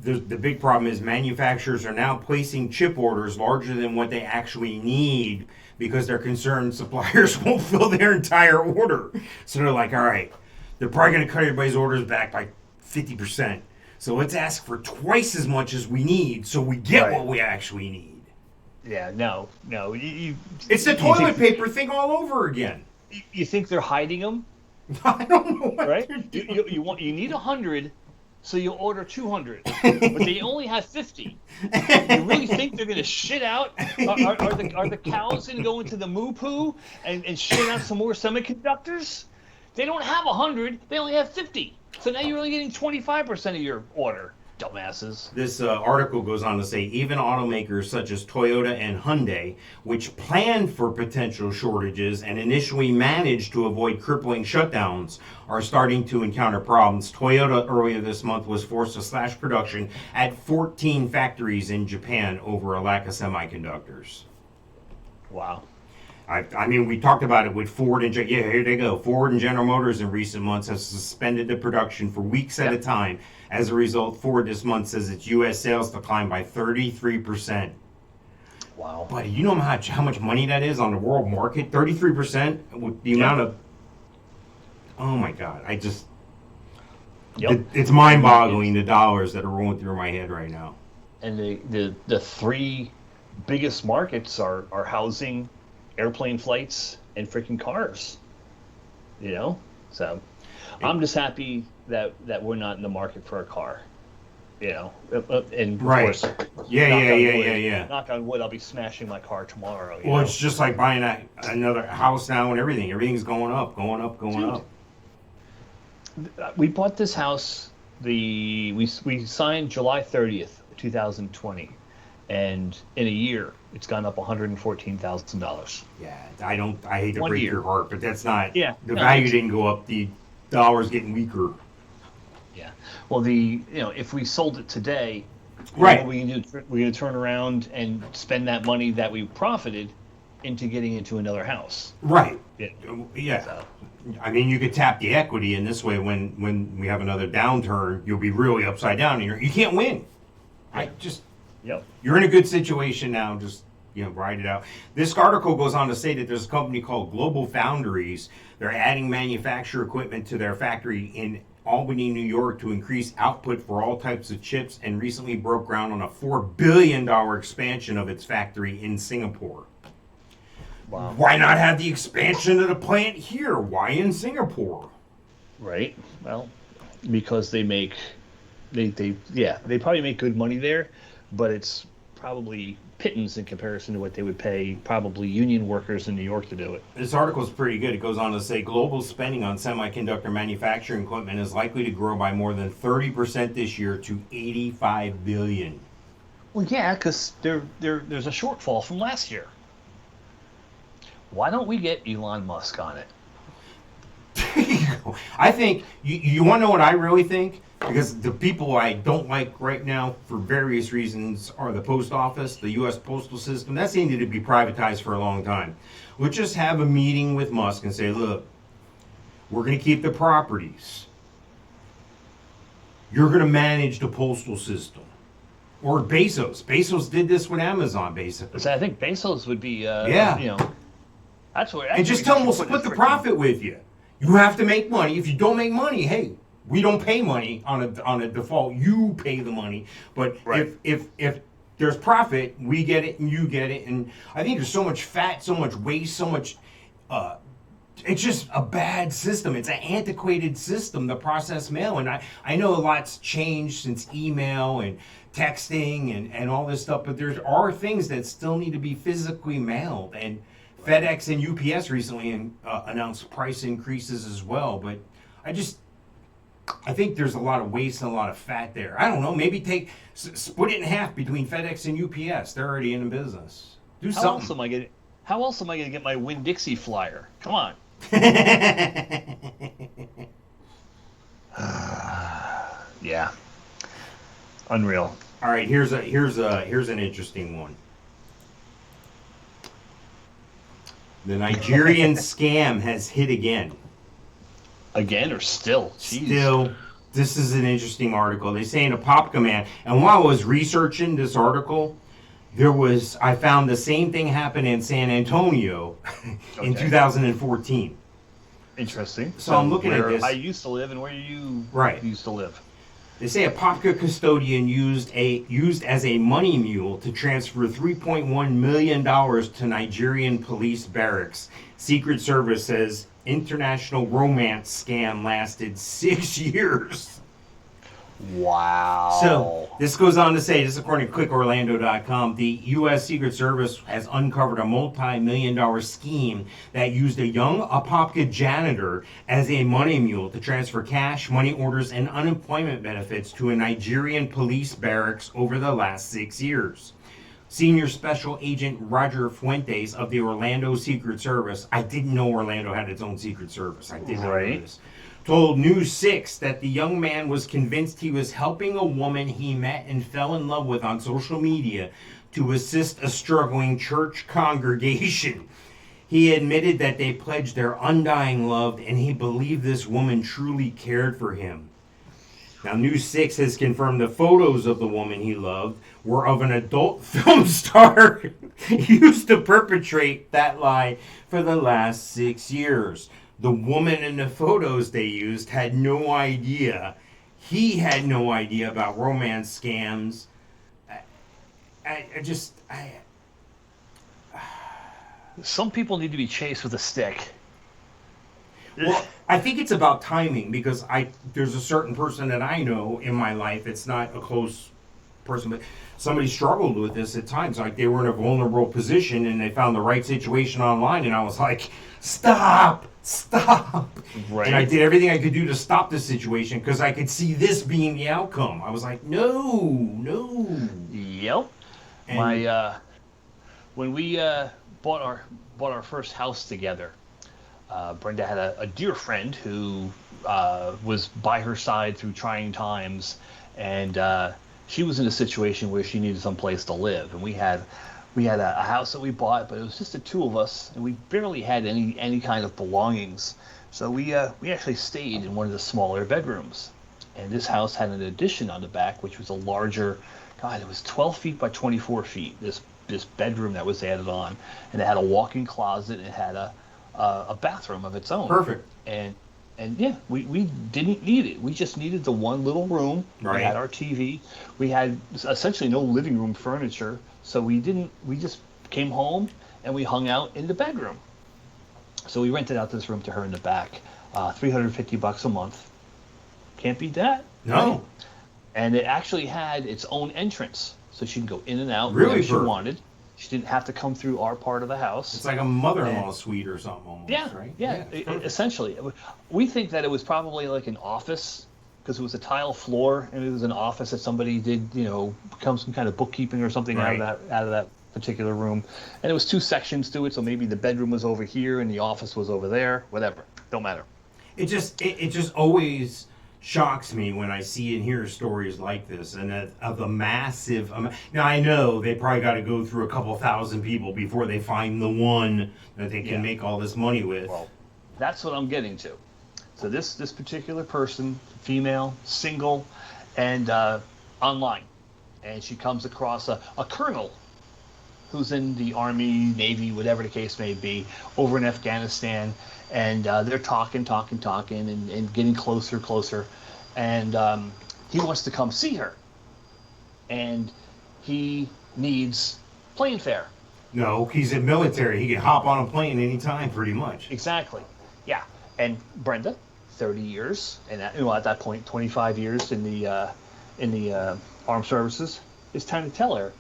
[SPEAKER 1] the big problem is manufacturers are now placing chip orders larger than what they actually need because they're concerned suppliers won't fill their entire order. So they're like, all right, they're probably going to cut everybody's orders back by 50%. So let's ask for twice as much as we need so we get
[SPEAKER 2] Right.
[SPEAKER 1] what we actually need.
[SPEAKER 2] Yeah, no.
[SPEAKER 1] It's the toilet paper thing all over again.
[SPEAKER 2] You think they're hiding them,
[SPEAKER 1] I don't know what
[SPEAKER 2] right?
[SPEAKER 1] they're doing.
[SPEAKER 2] You need 100, so you order 200, but they only have 50. You really think they're gonna shit out? Are the cows gonna go into the moo poo and shit out some more semiconductors? They don't have 100. They only have 50. So now you're only getting 25% of your order, dumbasses.
[SPEAKER 1] This article goes on to say even automakers such as Toyota and Hyundai, which planned for potential shortages and initially managed to avoid crippling shutdowns, are starting to encounter problems. Toyota earlier this month was forced to slash production at 14 factories in Japan over a lack of semiconductors.
[SPEAKER 2] Wow.
[SPEAKER 1] I mean, we talked about it with Ford and here they go. Ford and General Motors in recent months have suspended the production for weeks at a time. As a result, Ford this month says its U.S. sales declined by 33%.
[SPEAKER 2] Wow.
[SPEAKER 1] Buddy, you know how much money that is on the world market? 33% with the amount of... Oh my God, it's mind-boggling the dollars that are rolling through my head right now.
[SPEAKER 2] And the three biggest markets are housing, airplane flights, and freaking cars. You know? So I'm just happy that we're not in the market for a car. You know? And of
[SPEAKER 1] Right.
[SPEAKER 2] course,
[SPEAKER 1] Yeah.
[SPEAKER 2] knock on wood, I'll be smashing my car tomorrow. You
[SPEAKER 1] Well,
[SPEAKER 2] know?
[SPEAKER 1] it's just like buying another house now and everything. Everything's going up.
[SPEAKER 2] Dude. We bought this house. We signed July 30th, 2020, and in a year it's gone up $114,000.
[SPEAKER 1] Yeah, I hate to
[SPEAKER 2] 1
[SPEAKER 1] break
[SPEAKER 2] year.
[SPEAKER 1] your heart, but that's not.
[SPEAKER 2] Yeah,
[SPEAKER 1] The
[SPEAKER 2] no,
[SPEAKER 1] value
[SPEAKER 2] it's-
[SPEAKER 1] didn't go up. The dollar's getting weaker.
[SPEAKER 2] Yeah. Well, if we sold it today,
[SPEAKER 1] Right.
[SPEAKER 2] what we can do, we're going to turn around and spend that money that we profited into getting into another house.
[SPEAKER 1] Right.
[SPEAKER 2] Yeah.
[SPEAKER 1] Yeah.
[SPEAKER 2] So,
[SPEAKER 1] I mean, you could tap the equity in this way. When we have another downturn, you'll be really upside down, and you can't win.
[SPEAKER 2] yep.
[SPEAKER 1] You're in a good situation now. Just ride it out. This article goes on to say that there's a company called Global Foundries. They're adding manufacturer equipment to their factory in Albany, New York, to increase output for all types of chips, and recently broke ground on a $4 billion expansion of its factory in Singapore.
[SPEAKER 2] Wow.
[SPEAKER 1] Why not have the expansion of the plant here? Why in Singapore?
[SPEAKER 2] Right. Well, because they probably make good money there, but it's probably pittance in comparison to what they would pay probably union workers in New York to do it.
[SPEAKER 1] This article is pretty good. It goes on to say global spending on semiconductor manufacturing equipment is likely to grow by more than 30% this year to $85 billion.
[SPEAKER 2] Well, yeah, because there's a shortfall from last year. Why don't we get Elon Musk on it?
[SPEAKER 1] I think, you want to know what I really think? Because the people I don't like right now, for various reasons, are the post office, the U.S. postal system. That's needed to be privatized for a long time. We'll just have a meeting with Musk and say, look, we're going to keep the properties. You're going to manage the postal system. Or Bezos. Bezos did this with Amazon, basically.
[SPEAKER 2] So I think Bezos would be,
[SPEAKER 1] Yeah.
[SPEAKER 2] that's where.
[SPEAKER 1] And just tell them we'll split the profit with you. You have to make money. If you don't make money, hey, we don't pay money on a default. You pay the money. But
[SPEAKER 2] Right.
[SPEAKER 1] if there's profit, we get it and you get it. And I think there's so much fat, so much waste, so much. It's just a bad system. It's an antiquated system, the process mail. And I know a lot's changed since email and texting and all this stuff, but there are things that still need to be physically mailed. And FedEx and UPS recently announced price increases as well. But I think there's a lot of waste and a lot of fat there. I don't know. Maybe split it in half between FedEx and UPS. They're already in the business. Do
[SPEAKER 2] How
[SPEAKER 1] something.
[SPEAKER 2] else am I going to get my Winn-Dixie flyer? Come on. Yeah. Unreal.
[SPEAKER 1] All right, here's an interesting one. The Nigerian scam has hit again.
[SPEAKER 2] Again or still? Jeez.
[SPEAKER 1] Still, this is an interesting article. They say in a pop command, and while I was researching this article, I found the same thing happen in San Antonio in
[SPEAKER 2] Okay.
[SPEAKER 1] 2014.
[SPEAKER 2] Interesting.
[SPEAKER 1] So I'm looking at
[SPEAKER 2] where
[SPEAKER 1] this.
[SPEAKER 2] I used to live and where you
[SPEAKER 1] Right.
[SPEAKER 2] used to live.
[SPEAKER 1] They say a Popka custodian used as a money mule to transfer $3.1 million to Nigerian police barracks. Secret Service says international romance scam lasted 6 years.
[SPEAKER 2] Wow.
[SPEAKER 1] So this goes on to say, this is according to ClickOrlando.com, the U.S. Secret Service has uncovered a multi-million-dollar scheme that used a young Apopka janitor as a money mule to transfer cash, money orders, and unemployment benefits to a Nigerian police barracks over the last 6 years. Senior Special Agent Roger Fuentes of the Orlando Secret Service, I didn't know Orlando had its own Secret Service. I did not know this. Told News 6 that the young man was convinced he was helping a woman he met and fell in love with on social media to assist a struggling church congregation. He admitted that they pledged their undying love and he believed this woman truly cared for him. Now, News 6 has confirmed the photos of the woman he loved were of an adult film star used to perpetrate that lie for the last 6 years. The woman in the photos they used had no idea. He had no idea about romance scams.
[SPEAKER 2] Some people need to be chased with a stick.
[SPEAKER 1] Well, I think it's about timing because there's a certain person that I know in my life. It's not a close person, but somebody struggled with this at times. Like they were in a vulnerable position and they found the right situation online, and I was like, stop.
[SPEAKER 2] Right.
[SPEAKER 1] And I did everything I could do to stop this situation because I could see this being the outcome. I was like, no.
[SPEAKER 2] Yep.
[SPEAKER 1] And
[SPEAKER 2] When we bought our first house together, Brenda had a dear friend who was by her side through trying times, and she was in a situation where she needed some place to live, and we had a house that we bought, but it was just the two of us, and we barely had any kind of belongings. So we actually stayed in one of the smaller bedrooms, and this house had an addition on the back, which was a larger. God, it was 12 feet by 24 feet. This bedroom that was added on, and it had a walk-in closet. And it had a bathroom of its own.
[SPEAKER 1] Perfect.
[SPEAKER 2] And yeah, we didn't need it. We just needed the one little room.
[SPEAKER 1] Right.
[SPEAKER 2] We had our TV. We had essentially no living room furniture. So we just came home and we hung out in the bedroom. So we rented out this room to her in the back, $350 a month. Can't beat that.
[SPEAKER 1] No.
[SPEAKER 2] Right? And it actually had its own entrance, so she could go in and out
[SPEAKER 1] Really
[SPEAKER 2] whenever she
[SPEAKER 1] perfect.
[SPEAKER 2] wanted. She didn't have to come through our part of the house.
[SPEAKER 1] It's like a mother-in-law suite or something almost,
[SPEAKER 2] Yeah,
[SPEAKER 1] right?
[SPEAKER 2] yeah, essentially. We think that it was probably like an office because it was a tile floor and it was an office that somebody did, become some kind of bookkeeping or something
[SPEAKER 1] Right.
[SPEAKER 2] out of that particular room. And there was two sections to it, so maybe the bedroom was over here and the office was over there. Whatever, don't matter.
[SPEAKER 1] It just always shocks me when I see and hear stories like this, and of the massive amount. Now I know they probably got to go through a couple thousand people before they find the one that they can make all this money with.
[SPEAKER 2] Well, that's what I'm getting to. So this particular person, female, single, and online, and she comes across a colonel who's in the Army, Navy, whatever the case may be, over in Afghanistan, and they're talking, and getting closer, and he wants to come see her, and he needs plane fare.
[SPEAKER 1] No, he's in military. He can hop on a plane anytime, pretty much.
[SPEAKER 2] Exactly. Yeah. And Brenda, 30 years, and at that point, 25 years in the armed services, it's time to tell her,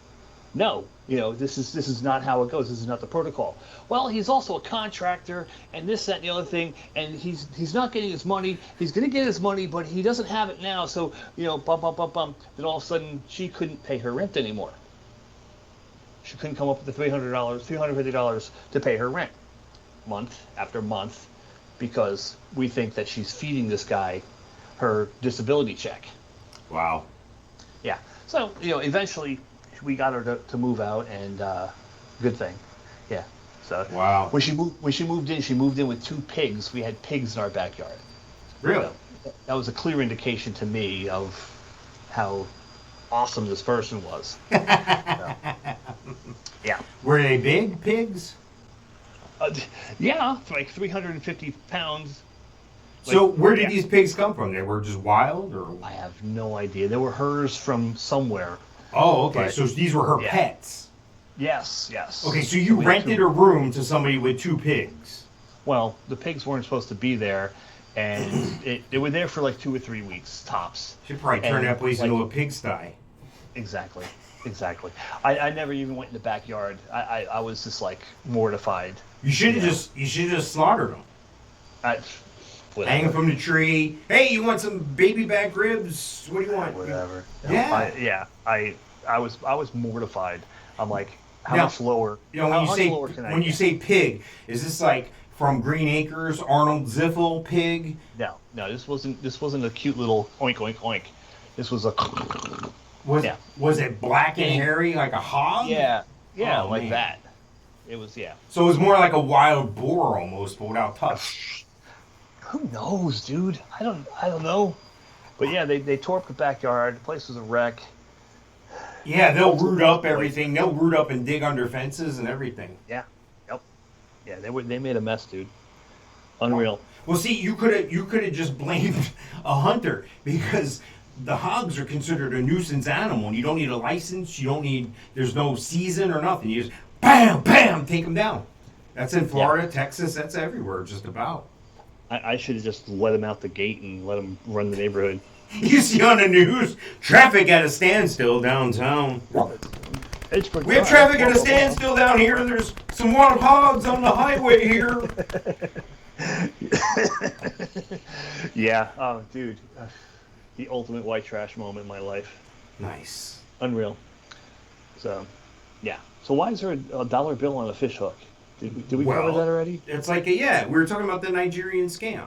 [SPEAKER 2] no, this is not how it goes. This is not the protocol. Well, he's also a contractor, and this, that, and the other thing, and he's not getting his money. He's going to get his money, but he doesn't have it now. So, bum. Then all of a sudden, she couldn't pay her rent anymore. She couldn't come up with the $350 to pay her rent, month after month, because we think that she's feeding this guy her disability check.
[SPEAKER 1] Wow.
[SPEAKER 2] Yeah. So, eventually we got her to move out, and good thing. Yeah. So
[SPEAKER 1] Wow.
[SPEAKER 2] when she moved in with two pigs. We had pigs in our backyard.
[SPEAKER 1] Really?
[SPEAKER 2] So that was a clear indication to me of how awesome this person was. So, yeah.
[SPEAKER 1] Were they big pigs?
[SPEAKER 2] Yeah, like 350 pounds.
[SPEAKER 1] So
[SPEAKER 2] Like,
[SPEAKER 1] where did
[SPEAKER 2] yeah.
[SPEAKER 1] these pigs come from? They were just wild, or?
[SPEAKER 2] I have no idea. They were hers from somewhere.
[SPEAKER 1] Oh, okay.
[SPEAKER 2] But-
[SPEAKER 1] So these were her
[SPEAKER 2] Yeah.
[SPEAKER 1] pets.
[SPEAKER 2] Yes.
[SPEAKER 1] Okay, so you
[SPEAKER 2] we had
[SPEAKER 1] rented
[SPEAKER 2] two-
[SPEAKER 1] a room to somebody with two pigs.
[SPEAKER 2] Well, the pigs weren't supposed to be there, and they were there for like 2 or 3 weeks tops.
[SPEAKER 1] Should probably turn
[SPEAKER 2] And,
[SPEAKER 1] that place
[SPEAKER 2] like-
[SPEAKER 1] into a pigsty.
[SPEAKER 2] Exactly. I never even went in the backyard. I was just like mortified.
[SPEAKER 1] You should have
[SPEAKER 2] Yeah.
[SPEAKER 1] just slaughtered them.
[SPEAKER 2] Whatever.
[SPEAKER 1] Hang them from the tree. Hey, you want some baby back ribs? What do you want?
[SPEAKER 2] Whatever.
[SPEAKER 1] Yeah.
[SPEAKER 2] I was mortified. I'm like, how
[SPEAKER 1] Now,
[SPEAKER 2] much lower?
[SPEAKER 1] You know,
[SPEAKER 2] how much lower can I
[SPEAKER 1] when you
[SPEAKER 2] get?
[SPEAKER 1] say pig, is this like from Green Acres, Arnold Ziffel pig?
[SPEAKER 2] No, this wasn't a cute little oink oink oink. This was a Yeah.
[SPEAKER 1] Was it black and hairy like a hog?
[SPEAKER 2] yeah
[SPEAKER 1] Oh,
[SPEAKER 2] like
[SPEAKER 1] man.
[SPEAKER 2] that. It was
[SPEAKER 1] So it was more like a wild boar almost, but without tusks.
[SPEAKER 2] Who knows, dude? I don't know. But yeah, they tore up the backyard. The place was a wreck.
[SPEAKER 1] Yeah, they'll root up everything. They'll root up and dig under fences and everything.
[SPEAKER 2] Yeah. Yep. Yeah, they made a mess, dude. Unreal.
[SPEAKER 1] Well, see, you could have just blamed a hunter because the hogs are considered a nuisance animal, and you don't need a license. There's no season or nothing. You just bam, bam, take them down. That's in Florida, Texas. That's everywhere, just about.
[SPEAKER 2] I should have just let him out the gate and let him run the neighborhood.
[SPEAKER 1] You see on the news, traffic at a standstill downtown. We have traffic at a standstill down here. There's some wild hogs on the highway here.
[SPEAKER 2] Yeah. Oh, dude. The ultimate white trash moment in my life.
[SPEAKER 1] Nice.
[SPEAKER 2] Unreal. So, yeah. So why is there a dollar bill on a fish hook? Did we cover that already?
[SPEAKER 1] It's like, we were talking about the Nigerian scam.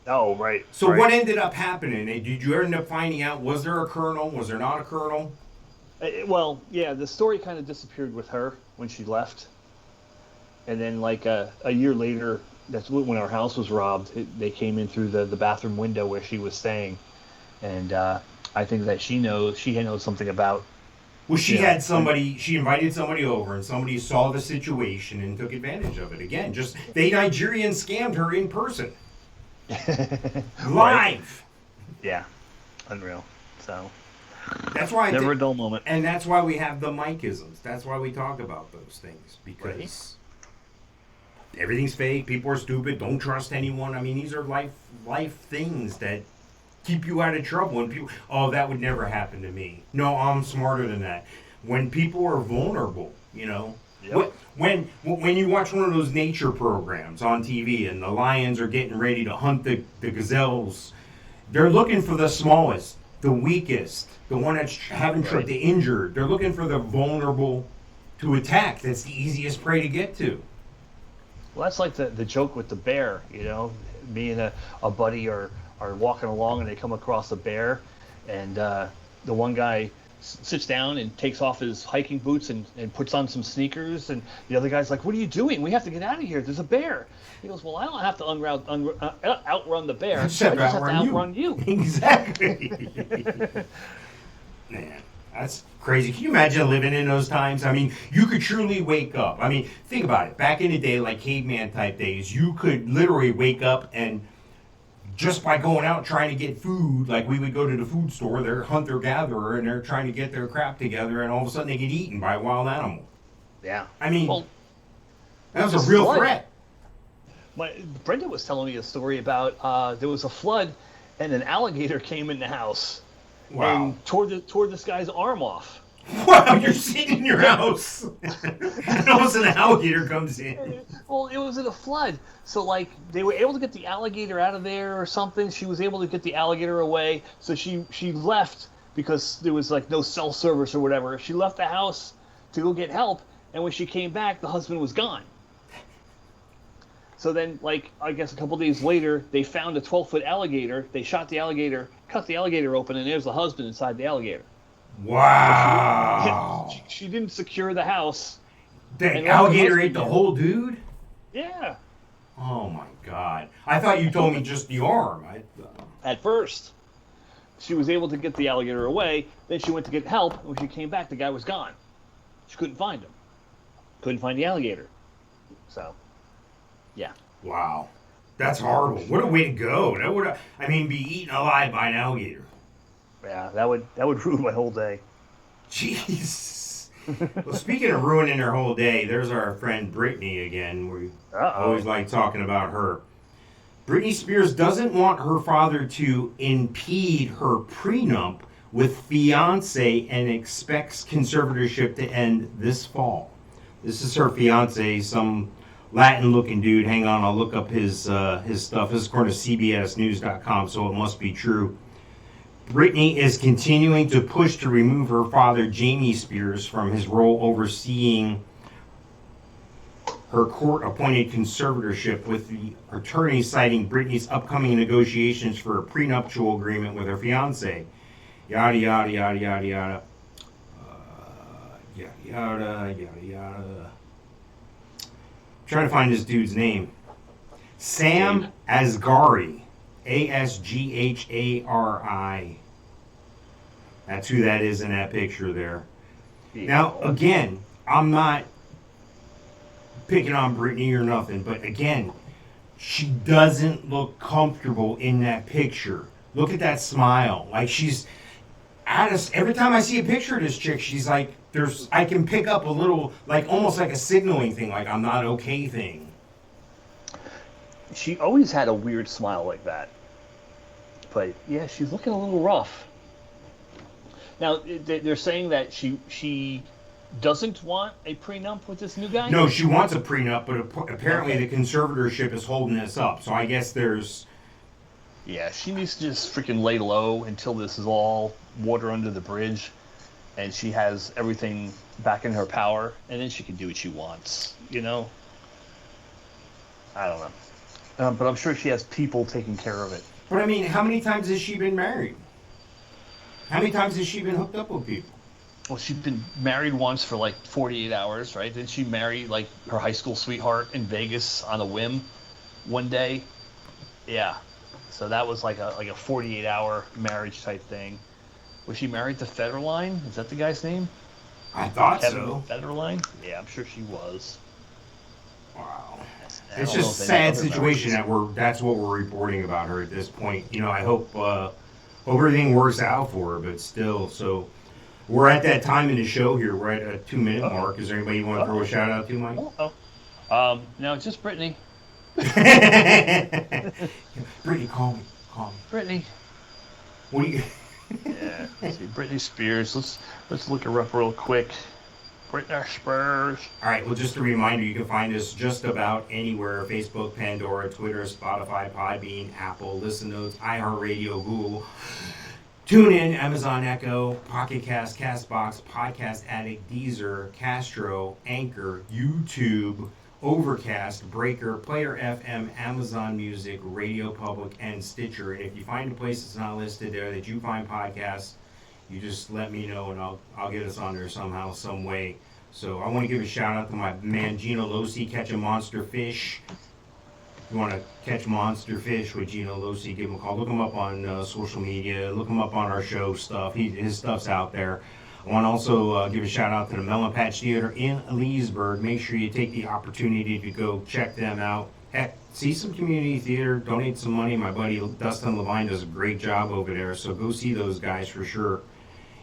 [SPEAKER 2] Oh, right.
[SPEAKER 1] So
[SPEAKER 2] right.
[SPEAKER 1] what ended up happening? Did you end up finding out, was there a colonel? Was there not a colonel?
[SPEAKER 2] Well, yeah, the story kind of disappeared with her when she left. And then, like, a year later, that's when our house was robbed. They came in through the bathroom window where she was staying. And I think that she knows something about.
[SPEAKER 1] Well, she invited somebody over, and somebody saw the situation and took advantage of it. Again, they Nigerian scammed her in person. Live.
[SPEAKER 2] Yeah, unreal. So
[SPEAKER 1] That's why
[SPEAKER 2] never a dull moment.
[SPEAKER 1] And that's why we have the Mike-isms. That's why we talk about those things, because everything's fake. People are stupid. Don't trust anyone. I mean, these are life things that keep you out of trouble. And people, that would never happen to me. No, I'm smarter than that. When people are vulnerable,
[SPEAKER 2] Yep.
[SPEAKER 1] When you watch one of those nature programs on TV and the lions are getting ready to hunt the gazelles, they're looking for the smallest, the weakest, the one that's having the injured. They're looking for the vulnerable to attack. That's the easiest prey to get to.
[SPEAKER 2] Well, that's like the joke with the bear. Me and a buddy are walking along and they come across a bear, and the one guy sits down and takes off his hiking boots and puts on some sneakers, and the other guy's like, "What are you doing? We have to get out of here. There's a bear." He goes, "Well, I don't have to outrun the bear. I just have to outrun you."
[SPEAKER 1] Exactly. Man, that's crazy. Can you imagine living in those times? I mean, you could truly wake up. I mean, think about it. Back in the day, like caveman type days, you could literally wake up and just by going out trying to get food, like we would go to the food store, they're hunter-gatherer, and they're trying to get their crap together, and all of a sudden they get eaten by a wild animal.
[SPEAKER 2] Yeah.
[SPEAKER 1] I mean,
[SPEAKER 2] Well,
[SPEAKER 1] that was a real
[SPEAKER 2] flood.
[SPEAKER 1] threat.
[SPEAKER 2] Brenda was telling me a story about there was a flood, and an alligator came in the house
[SPEAKER 1] Wow.
[SPEAKER 2] and tore this guy's arm off.
[SPEAKER 1] Wow, you're sitting in your house, and all of a sudden an alligator comes in.
[SPEAKER 2] Well, it was in a flood, so like they were able to get the alligator out of there or something. She was able to get the alligator away, so she left because there was like no cell service or whatever. She left the house to go get help, and when she came back, the husband was gone. So then, like, I guess a couple days later, they found a 12-foot alligator. They shot the alligator, cut the alligator open, and there's the husband inside the alligator.
[SPEAKER 1] Wow.
[SPEAKER 2] She didn't secure the house.
[SPEAKER 1] The alligator ate the whole dude?
[SPEAKER 2] Yeah.
[SPEAKER 1] Oh my God. I thought you told me just the arm.
[SPEAKER 2] At first, she was able to get the alligator away. Then she went to get help. And when she came back, the guy was gone. She couldn't find him. Couldn't find the alligator. So, yeah.
[SPEAKER 1] Wow. That's horrible. What a way to go. That would, be eaten alive by an alligator.
[SPEAKER 2] Yeah, that would ruin my whole day.
[SPEAKER 1] Jeez. Well, speaking of ruining her whole day, there's our friend Brittany again. We always like talking about her. Britney Spears doesn't want her father to impede her prenup with fiance and expects conservatorship to end this fall. This is her fiance, some Latin-looking dude. Hang on, I'll look up his stuff. This is according to CBSNews.com, so it must be true. Britney is continuing to push to remove her father, Jamie Spears, from his role overseeing her court-appointed conservatorship, with the attorney citing Britney's upcoming negotiations for a prenuptial agreement with her fiance. Yada, yada, yada, yada, yada. Yada, yada, yada, yada. Trying to find this dude's name. Sam Asghari. Asghari. That's who that is in that picture there. Now, again, I'm not picking on Britney or nothing, but again, she doesn't look comfortable in that picture. Look at that smile. Like, she's every time I see a picture of this chick, she's like, I can pick up a little, like, almost like a signaling thing, like I'm not okay thing.
[SPEAKER 2] She always had a weird smile like that. But yeah, she's looking a little rough. Now, they're saying that she doesn't want a prenup with this new guy?
[SPEAKER 1] No, she wants a prenup, but apparently the conservatorship is holding this up. So I guess there's...
[SPEAKER 2] Yeah, she needs to just freaking lay low until this is all water under the bridge and she has everything back in her power, and then she can do what she wants, you know? I don't know. But I'm sure she has people taking care of it.
[SPEAKER 1] But I mean, how many times has she been married? How many times has she been hooked up with people?
[SPEAKER 2] Well, she's been married once for like 48 hours, right? Then she married like her high school sweetheart in Vegas on a whim one day. Yeah. So that was like a 48-hour marriage type thing. Was she married to Federline? Is that the guy's name?
[SPEAKER 1] I thought
[SPEAKER 2] Kevin
[SPEAKER 1] so.
[SPEAKER 2] Federline? Yeah, I'm sure she was.
[SPEAKER 1] Wow.
[SPEAKER 2] I
[SPEAKER 1] It's
[SPEAKER 2] don't know
[SPEAKER 1] just a
[SPEAKER 2] if
[SPEAKER 1] sad
[SPEAKER 2] any other
[SPEAKER 1] situation
[SPEAKER 2] marriages.
[SPEAKER 1] that's what we're reporting about her at this point. You know, I hope everything works out for her, but still, so we're at that time in the show here. We're at a 2-minute mark. Is there anybody you want to throw a shout out to, Mike?
[SPEAKER 2] No, just Brittany.
[SPEAKER 1] Brittany, call me.
[SPEAKER 2] Brittany.
[SPEAKER 1] What do you?
[SPEAKER 2] Yeah. Let's see, Britney Spears. Let's look her up real quick. Britney Spears.
[SPEAKER 1] All right. Well, just a reminder, you can find us just about anywhere: Facebook, Pandora, Twitter, Spotify, Podbean, Apple, Listen Notes, iHeartRadio, Google, TuneIn, Amazon Echo, Pocket Cast, Castbox, Podcast Addict, Deezer, Castro, Anchor, YouTube, Overcast, Breaker, Player FM, Amazon Music, Radio Public, and Stitcher. And if you find a place that's not listed there that you find podcasts, you just let me know and I'll get us on there somehow, some way. So I want to give a shout out to my man Gino Losi, catching monster fish. If you want to catch monster fish with Gino Losi, give him a call. Look him up on social media. Look him up on our show stuff. His stuff's out there. I want to also give a shout out to the Melon Patch Theater in Leesburg. Make sure you take the opportunity to go check them out. Heck, see some community theater, donate some money. My buddy Dustin Levine does a great job over there, so go see those guys for sure.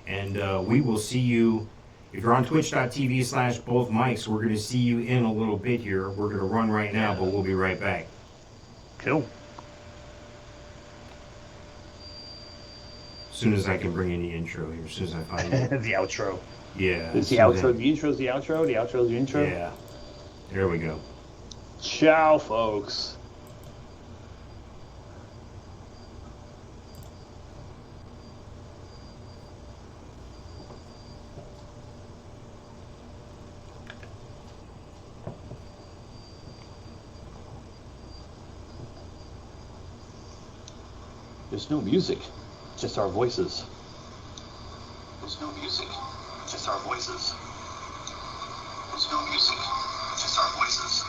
[SPEAKER 1] And we will see you, if you're on twitch.tv/both mics, we're going to see you in a little bit here. We're going to run right now, but we'll be right back.
[SPEAKER 2] Cool.
[SPEAKER 1] As soon as I can bring in the intro here, as soon as I find it.
[SPEAKER 2] The outro.
[SPEAKER 1] Yeah.
[SPEAKER 2] Is the outro the intro's the outro? The outro's the intro?
[SPEAKER 1] Yeah. There we go.
[SPEAKER 2] Ciao, folks. There's no music, just our voices.
[SPEAKER 6] There's no music, just our voices. There's no music, just our voices.